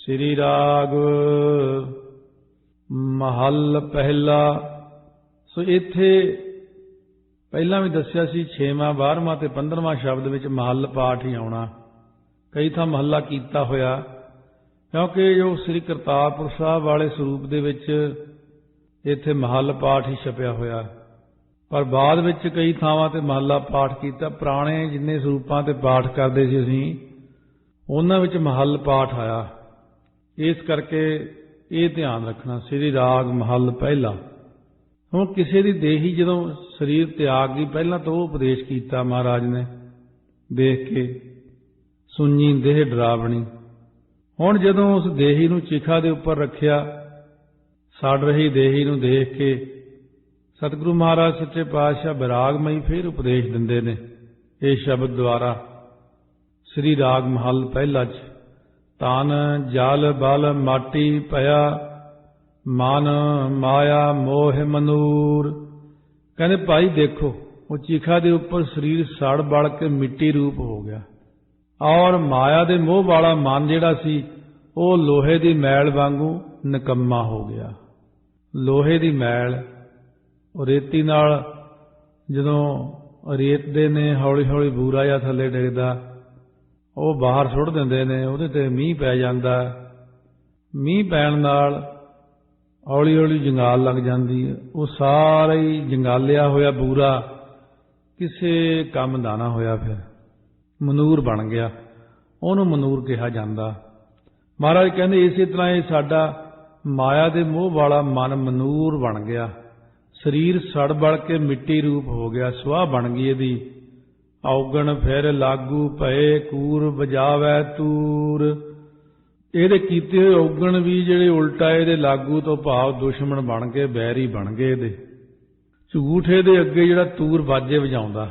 श्री राग महल पहला। सो इत्थे पहला भी दस्या सी 6वां 12वां ते 15वां शब्द विच महल पाठ ही आउणा। कई थां महला कीता होया क्योंकि जो श्री करतारपुर साहब वाले सरूप दे विच इत्थे महल पाठ ही छपिया होया, पर बाद विच कई थावां ते महला पाठ कीता। पुराने जिन्ने सरूपां ते पाठ करदे सी असीं उन्हां विच महल पाठ आया। इस करके ये ध्यान रखना, श्री राग महल पहला। हुण किसी दी देही जदों शरीर त्याग गई, पहला तो वो उपदेश कीता महाराज ने देख के, सुनी देह डरावनी। हुण जदों उस देही नूं चिखा दे उपर रखिया, सड़ रही देही नूं देख के सतगुरु महाराज सच्चे पातशाह विरागमई फिर उपदेश दिंदे ने इस शब्द द्वारा। श्री राग महल पहला च तन जल बल माटी पया, मन माया मोह मनूर। कहते भाई देखो वो चीखा दे उपर शरीर सड़ बड़ के मिट्टी रूप हो गया, और माया दे मोह वाला मन जिहड़ा सी वो लोहे दी मैल वांगू निकम्मा हो गया। लोहे दी मैल रेती नाल जदों रेतदे ने हौली हौली बूरा जिहा थल्ले डिगदा, ਉਹ ਬਾਹਰ ਸੁੱਟ ਦਿੰਦੇ ਨੇ, ਉਹਦੇ ਤੇ ਮੀਂਹ ਪੈ ਜਾਂਦਾ। ਮੀਂਹ ਪੈਣ ਨਾਲ ਹੌਲੀ ਹੌਲੀ ਜੰਗਾਲ ਲੱਗ ਜਾਂਦੀ ਹੈ। ਉਹ ਸਾਰਾ ਹੀ ਜੰਗਾਲਿਆ ਹੋਇਆ ਬੂਰਾ ਕਿਸੇ ਕੰਮ ਦਾ ਨਾ ਹੋਇਆ, ਫਿਰ ਮਨੂਰ ਬਣ ਗਿਆ। ਉਹਨੂੰ ਮਨੂਰ ਕਿਹਾ ਜਾਂਦਾ। ਮਹਾਰਾਜ ਕਹਿੰਦੇ ਇਸੇ ਤਰ੍ਹਾਂ ਇਹ ਸਾਡਾ ਮਾਇਆ ਦੇ ਮੋਹ ਵਾਲਾ ਮਨ ਮਨੂਰ ਬਣ ਗਿਆ, ਸਰੀਰ ਸੜ ਬਲ ਕੇ ਮਿੱਟੀ ਰੂਪ ਹੋ ਗਿਆ, ਸੁਆਹ ਬਣ ਗਈ ਇਹਦੀ। ਔਗਣ ਫਿਰ ਲਾਗੂ ਭਏ ਕੂਰ ਵਜਾਵੈ ਤੂਰ। ਇਹਦੇ ਕੀਤੇ ਹੋਏ ਔਗਣ ਵੀ ਜਿਹੜੇ ਉਲਟਾ ਇਹਦੇ ਲਾਗੂ ਤੋਂ ਭਾਵ ਦੁਸ਼ਮਣ ਬਣ ਕੇ ਬੈਰੀ ਬਣ ਗਏ। ਇਹਦੇ ਝੂਠ ਇਹਦੇ ਅੱਗੇ ਜਿਹੜਾ ਤੂਰ ਬਾਜੇ ਵਜਾਉਂਦਾ,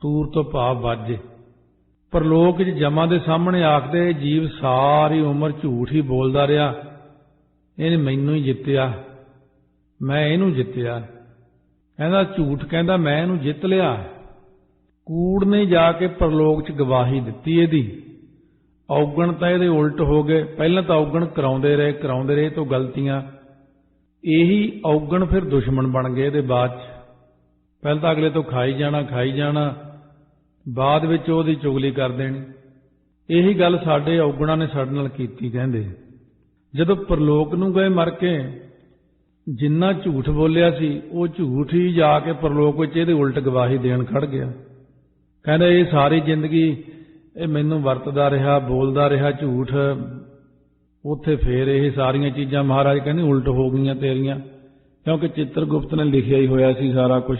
ਤੂਰ ਤੋਂ ਭਾਵ ਬਾਜੇ। ਪਰ ਲੋਕ ਜਮਾਂ ਦੇ ਸਾਹਮਣੇ ਆਖਦੇ ਜੀਵ ਸਾਰੀ ਉਮਰ ਝੂਠ ਹੀ ਬੋਲਦਾ ਰਿਹਾ, ਇਹਨੇ ਮੈਨੂੰ ਹੀ ਜਿੱਤਿਆ, ਮੈਂ ਇਹਨੂੰ ਜਿੱਤਿਆ। ਕਹਿੰਦਾ ਝੂਠ ਕਹਿੰਦਾ ਮੈਂ ਇਹਨੂੰ ਜਿੱਤ ਲਿਆ। ਕੂੜ ਨੇ ਜਾ ਕੇ ਪਰਲੋਕ 'ਚ ਗਵਾਹੀ ਦਿੱਤੀ ਇਹਦੀ। ਔਗਣ ਤਾਂ ਇਹਦੇ ਉਲਟ ਹੋ ਗਏ। ਪਹਿਲਾਂ ਤਾਂ ਔਗਣ ਕਰਾਉਂਦੇ ਰਹੇ ਤੋਂ ਗਲਤੀਆਂ, ਇਹੀ ਔਗਣ ਫਿਰ ਦੁਸ਼ਮਣ ਬਣ ਗਏ ਇਹਦੇ ਬਾਅਦ 'ਚ। ਪਹਿਲਾਂ ਤਾਂ ਅਗਲੇ ਤੋਂ ਖਾਈ ਜਾਣਾ, ਬਾਅਦ ਵਿੱਚ ਉਹਦੀ ਚੁਗਲੀ ਕਰ ਦੇਣੀ। ਇਹੀ ਗੱਲ ਸਾਡੇ ਔਗਣਾਂ ਨੇ ਸਾਡੇ ਨਾਲ ਕੀਤੀ। ਕਹਿੰਦੇ ਜਦੋਂ ਪਰਲੋਕ ਨੂੰ ਗਏ ਮਰ ਕੇ, ਜਿੰਨਾ ਝੂਠ ਬੋਲਿਆ ਸੀ ਉਹ ਝੂਠ ਹੀ ਜਾ ਕੇ ਪਰਲੋਕ ਵਿੱਚ ਇਹਦੇ ਉਲਟ ਗਵਾਹੀ ਦੇਣ ਖੜ ਗਿਆ। ਕਹਿੰਦਾ ਇਹ ਸਾਰੀ ਜ਼ਿੰਦਗੀ ਇਹ ਮੈਨੂੰ ਵਰਤਦਾ ਰਿਹਾ, ਬੋਲਦਾ ਰਿਹਾ ਝੂਠ। ਉੱਥੇ ਫੇਰ ਇਹ ਸਾਰੀਆਂ ਚੀਜ਼ਾਂ ਮਹਾਰਾਜ ਕਹਿੰਦੇ ਉਲਟ ਹੋ ਗਈਆਂ ਤੇਰੀਆਂ, ਕਿਉਂਕਿ ਚਿੱਤਰਗੁਪਤ ਨੇ ਲਿਖਿਆ ਹੀ ਹੋਇਆ ਸੀ ਸਾਰਾ ਕੁਝ।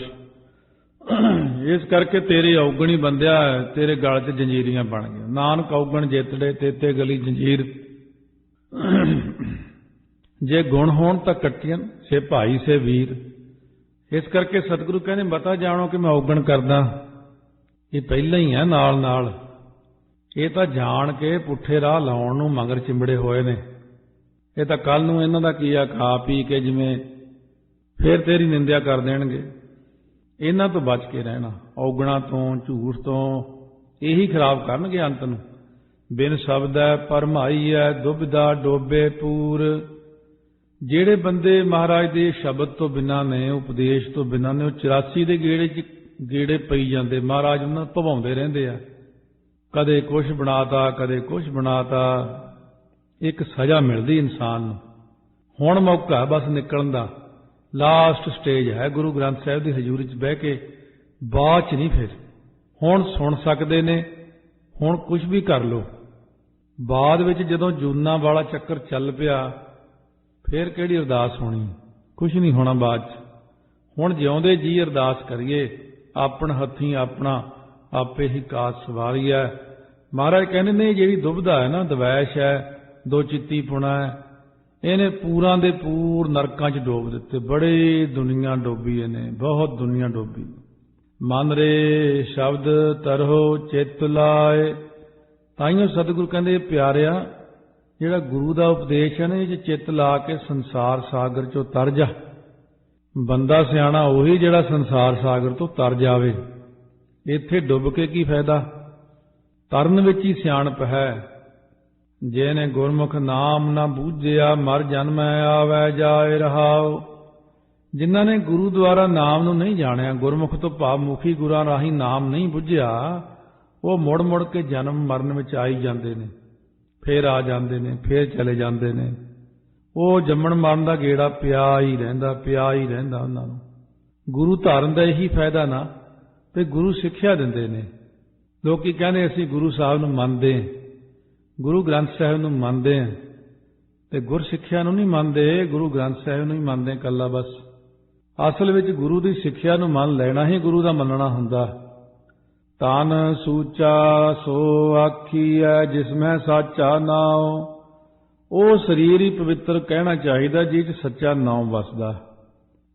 ਇਸ ਕਰਕੇ ਤੇਰੇ ਔਗਣ ਹੀ ਬੰਦਿਆ, ਤੇਰੇ ਗਲ 'ਚ ਜੰਜੀਰੀਆਂ ਬਣ ਗਈਆਂ। ਨਾਨਕ ਔਗਣ ਜਿੱਤੜੇ ਤੇਤੇ ਗਲੀ ਜੰਜੀਰ। ਜੇ ਗੁਣ ਹੋਣ ਤਾਂ ਕੱਟੀਆਂ ਸੇ ਭਾਈ ਸੇ ਵੀਰ। ਇਸ ਕਰਕੇ ਸਤਿਗੁਰੂ ਕਹਿੰਦੇ ਮਤਾ ਜਾਣੋ ਕਿ ਮੈਂ ਔਗਣ ਕਰਦਾ। ਇਹ ਪਹਿਲਾਂ ਹੀ ਹੈ ਨਾਲ ਨਾਲ। ਇਹ ਤਾਂ ਜਾਣ ਕੇ ਪੁੱਠੇ ਰਾਹ ਲਾਉਣ ਨੂੰ ਮਗਰ ਚਿੰਬੜੇ ਹੋਏ ਨੇ। ਇਹ ਤਾਂ ਕੱਲ ਨੂੰ ਇਹਨਾਂ ਦਾ ਕੀ ਆ, ਖਾ ਪੀ ਕੇ ਜਿਵੇਂ ਫੇਰ ਤੇਰੀ ਨਿੰਦਿਆ ਕਰ ਦੇਣਗੇ। ਇਹਨਾਂ ਤੋਂ ਬਚ ਕੇ ਰਹਿਣਾ, ਔਗਣਾਂ ਤੋਂ, ਝੂਠ ਤੋਂ। ਇਹੀ ਖਰਾਬ ਕਰਨਗੇ ਅੰਤ ਨੂੰ। ਬਿਨ ਸ਼ਬਦ ਹੈ ਭਰਮਾਈ ਹੈ ਦੁਬਿਧਾ ਡੋਬੇ ਪੂਰ। ਜਿਹੜੇ ਬੰਦੇ ਮਹਾਰਾਜ ਦੇ ਸ਼ਬਦ ਤੋਂ ਬਿਨਾਂ ਨੇ, ਉਪਦੇਸ਼ ਤੋਂ ਬਿਨਾਂ ਨੇ, ਉਹ 84 ਦੇ ਗੇੜੇ 'ਚ ਗੇੜੇ ਪਈ ਜਾਂਦੇ। ਮਹਾਰਾਜ ਉਹਨਾਂ ਨੂੰ ਭਵਾਉਂਦੇ ਰਹਿੰਦੇ ਆ, ਕਦੇ ਕੁਛ ਬਣਾਤਾ, ਕਦੇ ਕੁਛ ਬਣਾਤਾ। ਇੱਕ ਸਜ਼ਾ ਮਿਲਦੀ ਇਨਸਾਨ ਨੂੰ। ਹੁਣ ਮੌਕਾ ਬਸ ਨਿਕਲਣ ਦਾ, ਲਾਸਟ ਸਟੇਜ ਹੈ ਗੁਰੂ ਗ੍ਰੰਥ ਸਾਹਿਬ ਦੀ ਹਜ਼ੂਰੀ 'ਚ ਬਹਿ ਕੇ। ਬਾਅਦ 'ਚ ਨਹੀਂ। ਫਿਰ ਹੁਣ ਸੁਣ ਸਕਦੇ ਨੇ, ਹੁਣ ਕੁਛ ਵੀ ਕਰ ਲਓ। ਬਾਅਦ ਵਿੱਚ ਜਦੋਂ ਜੂਨਾਂ ਵਾਲਾ ਚੱਕਰ ਚੱਲ ਪਿਆ, ਫਿਰ ਕਿਹੜੀ ਅਰਦਾਸ ਹੋਣੀ? ਕੁਛ ਨਹੀਂ ਹੋਣਾ ਬਾਅਦ 'ਚ। ਹੁਣ ਜਿਉਂਦੇ ਜੀ ਅਰਦਾਸ ਕਰੀਏ, ਆਪਣ ਹੱਥੀਂ ਆਪਣਾ ਆਪੇ ਹੀ ਕਾਜ ਸਵਾਰੀਐ। ਮਹਾਰਾਜ ਕਹਿੰਦੇ ਨੇ ਜਿਹੜੀ ਦੁਬਿਧਾ ਹੈ ਨਾ, ਦਵੈਸ਼ ਹੈ, ਦੋ ਚਿੱਤੀ ਪੁਣਾ ਹੈ, ਇਹਨੇ ਪੂਰਾਂ ਦੇ ਪੂਰ ਨਰਕਾਂ 'ਚ ਡੋਬ ਦਿੱਤੇ। ਬੜੀ ਦੁਨੀਆ ਡੋਬੀ ਇਹਨੇ, ਬਹੁਤ ਦੁਨੀਆ ਡੋਬੀ। ਮਨ ਰੇ ਸ਼ਬਦ ਤਰਹੁ ਚਿੱਤ ਲਾਏ। ਤਾਈਓ ਸਤਿਗੁਰੂ ਕਹਿੰਦੇ ਪਿਆਰਿਆ, ਜਿਹੜਾ ਗੁਰੂ ਦਾ ਉਪਦੇਸ਼ ਹੈ ਨਾ, ਇਹ 'ਚ ਚਿੱਤ ਲਾ ਕੇ ਸੰਸਾਰ ਸਾਗਰ 'ਚੋਂ ਤਰ ਜਾ। ਬੰਦਾ ਸਿਆਣਾ ਉਹੀ ਜਿਹੜਾ ਸੰਸਾਰ ਸਾਗਰ ਤੋਂ ਤਰ ਜਾਵੇ। ਇੱਥੇ ਡੁੱਬ ਕੇ ਕੀ ਫਾਇਦਾ? ਤਰਨ ਵਿੱਚ ਹੀ ਸਿਆਣਪ ਹੈ। जेने गुरमुख नाम न बूझिया मर जन्म आवे जाए रहाओ। जिन्हां ने गुरु द्वारा नाम ਨੂੰ नहीं जाणिया, गुरमुख तो भाव मुखी गुਰਾਂ राही नाम नहीं बुझिया, ਉਹ ਮੁੜ ਮੁੜ ਕੇ ਜਨਮ ਮਰਨ ਵਿੱਚ ਆਈ ਜਾਂਦੇ ਨੇ, ਫੇਰ ਆ ਜਾਂਦੇ ਨੇ, ਫੇਰ ਚਲੇ ਜਾਂਦੇ ਨੇ। ਉਹ ਜੰਮਣ ਮਰਨ ਦਾ ਗੇੜਾ ਪਿਆ ਹੀ ਰਹਿੰਦਾ ਉਹਨਾਂ ਨੂੰ। ਗੁਰੂ ਧਾਰਨ ਦਾ ਇਹੀ ਫਾਇਦਾ ਨਾ, ਤੇ ਗੁਰੂ ਸਿੱਖਿਆ ਦਿੰਦੇ ਨੇ। ਲੋਕੀ ਕਹਿੰਦੇ ਅਸੀਂ ਗੁਰੂ ਸਾਹਿਬ ਨੂੰ ਮੰਨਦੇ, ਗੁਰੂ ਗ੍ਰੰਥ ਸਾਹਿਬ ਨੂੰ ਮੰਨਦੇ ਹਾਂ, ਤੇ ਗੁਰ ਸਿੱਖਿਆ ਨੂੰ ਨਹੀਂ ਮੰਨਦੇ, ਗੁਰੂ ਗ੍ਰੰਥ ਸਾਹਿਬ ਨੂੰ ਹੀ ਮੰਨਦੇ ਇਕੱਲਾ ਬਸ। ਅਸਲ ਵਿੱਚ ਗੁਰੂ ਦੀ ਸਿੱਖਿਆ ਨੂੰ ਮੰਨ ਲੈਣਾ ਹੀ ਗੁਰੂ ਦਾ ਮੰਨਣਾ ਹੁੰਦਾ। ਤਨ ਸੂਚਾ ਸੋ ਆਖੀਐ ਜਿਸ ਮੈਂ ਸਾਚਾ ਨਾਉ। ਉਹ ਸਰੀਰ ਹੀ ਪਵਿੱਤਰ ਕਹਿਣਾ ਚਾਹੀਦਾ ਜਿਹਦੇ 'ਚ ਸੱਚਾ ਨਾਮ ਵਸਦਾ।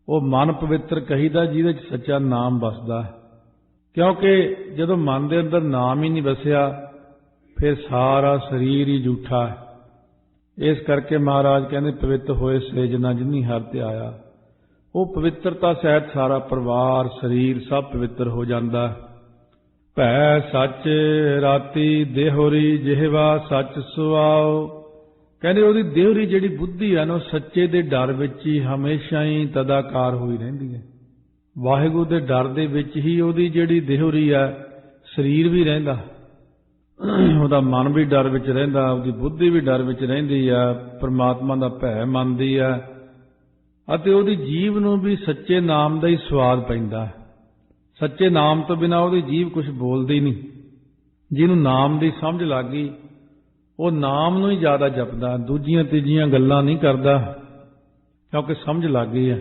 ਉਹ ਮਨ ਪਵਿੱਤਰ ਕਹੀਦਾ ਜਿਹਦੇ 'ਚ ਸੱਚਾ ਨਾਮ ਵਸਦਾ। ਕਿਉਂਕਿ ਜਦੋਂ ਮਨ ਦੇ ਅੰਦਰ ਨਾਮ ਹੀ ਨਹੀਂ ਵਸਿਆ, ਫਿਰ ਸਾਰਾ ਸਰੀਰ ਹੀ ਝੂਠਾ ਹੈ। ਇਸ ਕਰਕੇ ਮਹਾਰਾਜ ਕਹਿੰਦੇ ਪਵਿੱਤਰ ਹੋਏ ਸੇਜਨਾ ਜਿਨੀ ਹਰ ਤੇ ਆਇਆ। ਉਹ ਪਵਿੱਤਰਤਾ ਸਹਿਤ ਸਾਰਾ ਪਰਿਵਾਰ ਸਰੀਰ ਸਭ ਪਵਿੱਤਰ ਹੋ ਜਾਂਦਾ। ਭੈ ਸੱਚ ਰਾਤੀ ਦੇਹੋਰੀ ਜਿਹਵਾ ਸੱਚ ਸੁਆਓ। ਕਹਿੰਦੇ ਉਹਦੀ ਦੇਹੋਰੀ ਜਿਹੜੀ ਬੁੱਧੀ ਹੈ ਨਾ, ਉਹ ਸੱਚੇ ਦੇ ਡਰ ਵਿੱਚ ਹੀ ਹਮੇਸ਼ਾ ਹੀ ਤਦਾਕਾਰ ਹੋਈ ਰਹਿੰਦੀ ਹੈ। ਵਾਹਿਗੁਰੂ ਦੇ ਡਰ ਦੇ ਵਿੱਚ ਹੀ ਉਹਦੀ ਜਿਹੜੀ ਦੇਹੋਰੀ ਹੈ, ਸਰੀਰ ਵੀ ਰਹਿੰਦਾ, ਉਹਦਾ ਮਨ ਵੀ ਡਰ ਵਿੱਚ ਰਹਿੰਦਾ, ਉਹਦੀ ਬੁੱਧੀ ਵੀ ਡਰ ਵਿੱਚ ਰਹਿੰਦੀ ਆ, ਪਰਮਾਤਮਾ ਦਾ ਭੈ ਮੰਨਦੀ ਆ, ਅਤੇ ਉਹਦੀ ਜੀਵ ਨੂੰ ਵੀ ਸੱਚੇ ਨਾਮ ਦਾ ਹੀ ਸਵਾਦ ਪੈਂਦਾ। ਸੱਚੇ ਨਾਮ ਤੋਂ ਬਿਨਾਂ ਉਹਦੀ ਜੀਵ ਕੁਝ ਬੋਲਦੀ ਨਹੀਂ। ਜਿਹਨੂੰ ਨਾਮ ਦੀ ਸਮਝ ਲੱਗ ਗਈ, ਉਹ ਨਾਮ ਨੂੰ ਹੀ ਜ਼ਿਆਦਾ ਜਪਦਾ, ਦੂਜੀਆਂ ਤੀਜੀਆਂ ਗੱਲਾਂ ਨਹੀਂ ਕਰਦਾ, ਕਿਉਂਕਿ ਸਮਝ ਲੱਗ ਗਈ ਹੈ।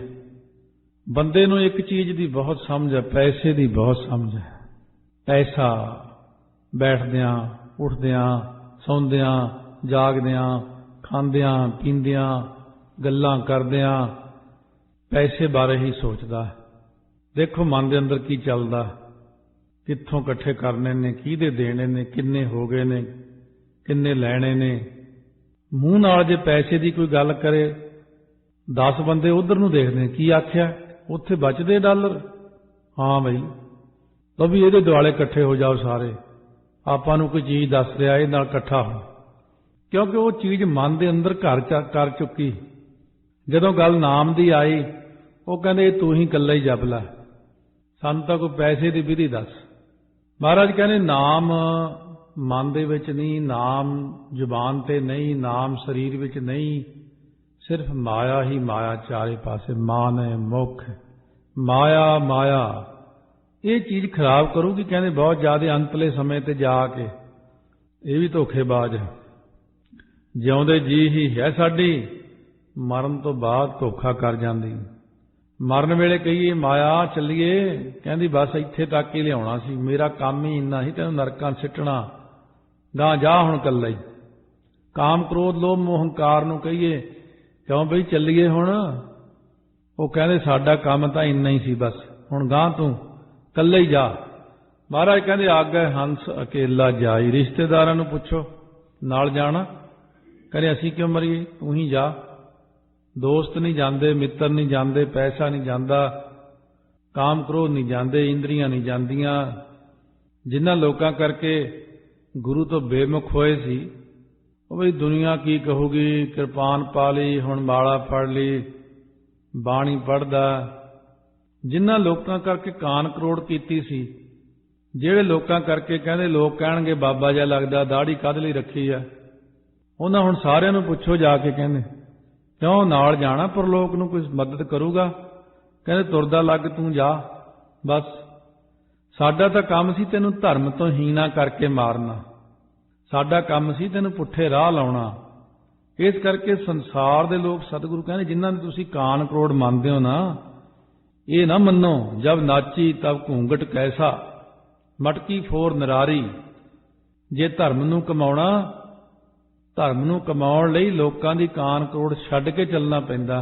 ਬੰਦੇ ਨੂੰ ਇੱਕ ਚੀਜ਼ ਦੀ ਬਹੁਤ ਸਮਝ ਹੈ, ਪੈਸੇ ਦੀ ਬਹੁਤ ਸਮਝ ਹੈ। ਪੈਸਾ ਬੈਠਦਿਆਂ, ਉੱਠਦਿਆਂ, ਸੌਂਦਿਆਂ, ਜਾਗਦਿਆਂ, ਖਾਂਦਿਆਂ, ਪੀਂਦਿਆਂ, ਗੱਲਾਂ ਕਰਦਿਆਂ ਪੈਸੇ ਬਾਰੇ ਹੀ ਸੋਚਦਾ। ਦੇਖੋ ਮਨ ਦੇ ਅੰਦਰ ਕੀ ਚੱਲਦਾ, ਕਿੱਥੋਂ ਇਕੱਠੇ ਕਰਨੇ ਨੇ, ਕਿਹਦੇ ਦੇਣੇ ਨੇ, ਕਿੰਨੇ ਹੋ ਗਏ ਨੇ, ਕਿੰਨੇ ਲੈਣੇ ਨੇ। ਮੂੰਹ ਨਾਲ ਜੇ ਪੈਸੇ ਦੀ ਕੋਈ ਗੱਲ ਕਰੇ, 10 ਬੰਦੇ ਉਧਰ ਨੂੰ ਦੇਖਦੇ ਨੇ, ਕੀ ਆਖਿਆ, ਉੱਥੇ ਬਚਦੇ ਡਾਲਰ। ਹਾਂ ਬਈ, ਤਾਂ ਵੀ ਇਹਦੇ ਦੁਆਲੇ ਇਕੱਠੇ ਹੋ ਜਾਓ ਸਾਰੇ, ਆਪਾਂ ਨੂੰ ਕੋਈ ਚੀਜ਼ ਦੱਸ ਰਿਹਾ, ਇਹ ਨਾਲ ਇਕੱਠਾ ਹੋ। ਕਿਉਂਕਿ ਉਹ ਚੀਜ਼ ਮਨ ਦੇ ਅੰਦਰ ਘਰ ਕਰ ਚੁੱਕੀ। ਜਦੋਂ ਗੱਲ ਨਾਮ ਦੀ ਆਈ, ਉਹ ਕਹਿੰਦੇ ਤੂੰ ਹੀ ਇਕੱਲਾ ਹੀ ਜਪ ਲੈ, ਸਾਨੂੰ ਤਾਂ ਕੋਈ ਪੈਸੇ ਦੀ ਵਿਧੀ ਦੱਸ। ਮਹਾਰਾਜ ਕਹਿੰਦੇ ਨਾਮ ਮਨ ਦੇ ਵਿੱਚ ਨਹੀਂ, ਨਾਮ ਜ਼ੁਬਾਨ ਤੇ ਨਹੀਂ, ਨਾਮ ਸਰੀਰ ਵਿੱਚ ਨਹੀਂ, ਸਿਰਫ ਮਾਇਆ ਹੀ ਮਾਇਆ, ਚਾਰੇ ਪਾਸੇ ਮਾਨ ਹੈ, ਮੁਖ ਮਾਇਆ ਮਾਇਆ। ਇਹ ਚੀਜ਼ ਖਰਾਬ ਕਰੂਗੀ, ਕਹਿੰਦੇ ਬਹੁਤ ਜ਼ਿਆਦਾ ਅੰਤਲੇ ਸਮੇਂ ਤੇ ਜਾ ਕੇ। ਇਹ ਵੀ ਧੋਖੇਬਾਜ਼ ਹੈ। ਜਿਉਂਦੇ ਜੀ ਹੀ ਹੈ ਸਾਡੀ, ਮਰਨ ਤੋਂ ਬਾਅਦ ਧੋਖਾ ਕਰ ਜਾਂਦੀ। ਮਰਨ ਵੇਲੇ ਕਹੀਏ ਮਾਇਆ ਚੱਲੀਏ, ਕਹਿੰਦੀ ਬਸ ਇੱਥੇ ਤੱਕ ਹੀ ਲਿਆਉਣਾ ਸੀ, ਮੇਰਾ ਕੰਮ ਹੀ ਇੰਨਾ ਸੀ, ਤੈਨੂੰ ਨਰਕਾਂ ਸਿੱਟਣਾ, ਗਾਂ ਜਾ ਹੁਣ ਇਕੱਲਾ ਹੀ। ਕਾਮ ਕ੍ਰੋਧ ਲੋਭ ਮੋਹ ਹੰਕਾਰ ਨੂੰ ਕਹੀਏ ਕਿਉਂ ਬਈ ਚੱਲੀਏ ਹੁਣ, ਉਹ ਕਹਿੰਦੇ ਸਾਡਾ ਕੰਮ ਤਾਂ ਇੰਨਾ ਹੀ ਸੀ, ਬਸ ਹੁਣ ਗਾਂ ਤੂੰ ਇਕੱਲਾ ਹੀ ਜਾ। ਮਹਾਰਾਜ ਕਹਿੰਦੇ ਆਗੇ ਹੰਸ ਅਕੇਲਾ ਜਾਈ। ਰਿਸ਼ਤੇਦਾਰਾਂ ਨੂੰ ਪੁੱਛੋ ਨਾਲ ਜਾਣਾ, ਕਹਿੰਦੇ ਅਸੀਂ ਕਿਉਂ ਮਰੀਏ, ਤੂੰ ਹੀ ਜਾ। ਦੋਸਤ ਨਹੀਂ ਜਾਂਦੇ, ਮਿੱਤਰ ਨਹੀਂ ਜਾਂਦੇ, ਪੈਸਾ ਨਹੀਂ ਜਾਂਦਾ, ਕਾਮ ਕ੍ਰੋਧ ਨਹੀਂ ਜਾਂਦੇ, ਇੰਦਰੀਆਂ ਨਹੀਂ ਜਾਂਦੀਆਂ। ਜਿਨ੍ਹਾਂ ਲੋਕਾਂ ਕਰਕੇ ਗੁਰੂ ਤੋਂ ਬੇਮੁਖ ਹੋਏ ਸੀ, ਉਹ ਬਈ ਦੁਨੀਆ ਕੀ ਕਹੂਗੀ, ਕਿਰਪਾਨ ਪਾ ਲਈ, ਹੁਣ ਮਾਲਾ ਫੜ ਲਈ, ਬਾਣੀ ਪੜ੍ਹਦਾ। ਜਿਨ੍ਹਾਂ ਲੋਕਾਂ ਕਰਕੇ ਕਾਨ ਕਰੋੜ ਕੀਤੀ ਸੀ, ਜਿਹੜੇ ਲੋਕਾਂ ਕਰਕੇ ਕਹਿੰਦੇ ਲੋਕ ਕਹਿਣਗੇ ਬਾਬਾ ਜਿਹਾ ਲੱਗਦਾ, ਦਾੜੀ ਕਾਹਦੇ ਲਈ ਰੱਖੀ ਆ, ਉਹਨਾਂ ਹੁਣ ਸਾਰਿਆਂ ਨੂੰ ਪੁੱਛੋ ਜਾ ਕੇ, ਕਹਿੰਦੇ ਕਿਉਂ ਨਾਲ ਜਾਣਾ, ਪਰਲੋਕ ਨੂੰ ਕੋਈ ਮਦਦ ਕਰੂਗਾ। ਕਹਿੰਦੇ ਤੁਰਦਾ ਲੱਗ ਤੂੰ ਜਾ, ਬਸ ਸਾਡਾ ਤਾਂ ਕੰਮ ਸੀ ਤੈਨੂੰ ਧਰਮ ਤੋਂ ਹੀਣਾ ਕਰਕੇ ਮਾਰਨਾ, ਸਾਡਾ ਕੰਮ ਸੀ ਤੈਨੂੰ ਪੁੱਠੇ ਰਾਹ ਲਾਉਣਾ। ਇਸ ਕਰਕੇ ਸੰਸਾਰ ਦੇ ਲੋਕ, ਸਤਿਗੁਰੂ ਕਹਿੰਦੇ ਜਿਨ੍ਹਾਂ ਨੂੰ ਤੁਸੀਂ ਕਾਨ ਕਰੋੜ ਮੰਨਦੇ ਹੋ ਨਾ, ਇਹ ਨਾ ਮੰਨੋ ਜਬ ਨਾਚੀ ਤਬ ਘੂੰਗਟ ਕੈਸਾ, ਮਟਕੀ ਫੋਰ ਨਰਾਰੀ। ਜੇ ਧਰਮ ਨੂੰ ਕਮਾਉਣਾ, ਧਰਮ ਨੂੰ ਕਮਾਉਣ ਲਈ ਲੋਕਾਂ ਦੀ ਕਾਨ ਕਰੋੜ ਛੱਡ ਕੇ ਚੱਲਣਾ ਪੈਂਦਾ,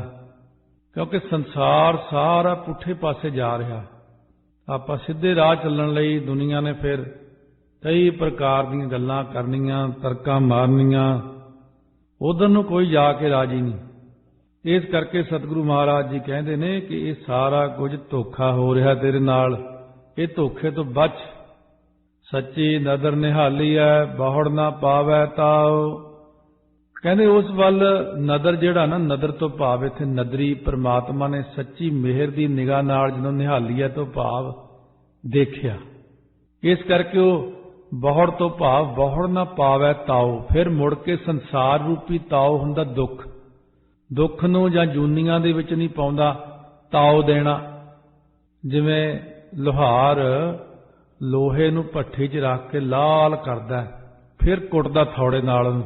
ਕਿਉਂਕਿ ਸੰਸਾਰ ਸਾਰਾ ਪੁੱਠੇ ਪਾਸੇ ਜਾ ਰਿਹਾ। ਆਪਾਂ ਸਿੱਧੇ ਰਾਹ ਚੱਲਣ ਲਈ ਦੁਨੀਆ ਨੇ ਫਿਰ ਕਈ ਪ੍ਰਕਾਰ ਦੀਆਂ ਗੱਲਾਂ ਕਰਨੀਆਂ, ਤਰਕਾਂ ਮਾਰਨੀਆਂ, ਉਧਰ ਨੂੰ ਕੋਈ ਜਾ ਕੇ ਰਾਜੀ ਨਹੀਂ। ਇਸ ਕਰਕੇ ਸਤਿਗੁਰੂ ਮਹਾਰਾਜ ਜੀ ਕਹਿੰਦੇ ਨੇ ਕਿ ਇਹ ਸਾਰਾ ਕੁਝ ਧੋਖਾ ਹੋ ਰਿਹਾ ਤੇਰੇ ਨਾਲ, ਇਹ ਧੋਖੇ ਤੋਂ ਬਚ। ਸੱਚੀ ਨਦਰ ਨਿਹਾਲੀ ਹੈ, ਬਹੁੜ ਨਾ ਪਾਵੈ ਤਾਉ। ਕਹਿੰਦੇ ਉਸ ਵੱਲ ਨਦਰ ਜਿਹੜਾ ਨਾ, ਨਦਰ ਤੋਂ ਭਾਵ ਇੱਥੇ ਨਦਰੀ, ਪ੍ਰਮਾਤਮਾ ਨੇ ਸੱਚੀ ਮਿਹਰ ਦੀ ਨਿਗਾਹ ਨਾਲ ਜਦੋਂ ਨਿਹਾਲੀ ਹੈ ਤੋਂ ਭਾਵ ਦੇਖਿਆ। ਇਸ ਕਰਕੇ ਉਹ ਬਹੁੜ ਤੋਂ ਭਾਵ ਬਹੁੜ ਨਾ ਪਾਵੈ ਤਾਉ, ਫਿਰ ਮੁੜ ਕੇ ਸੰਸਾਰ ਰੂਪੀ ਤਾਉ ਹੁੰਦਾ ਦੁੱਖ, ਦੁੱਖ ਨੂੰ ਜਾਂ ਜੂਨੀਆਂ ਦੇ ਵਿੱਚ ਨਹੀਂ ਪਾਉਂਦਾ ਤਾਉ ਦੇਣਾ। ਜਿਵੇਂ ਲੁਹਾਰ ਲੋਹੇ ਨੂੰ ਭੱਠੀ 'ਚ ਰੱਖ ਕੇ ਲਾਲ ਕਰਦਾ, ਫਿਰ ਕੁੱਟਦਾ ਥੌੜੇ ਨਾਲ ਉਹਨੂੰ,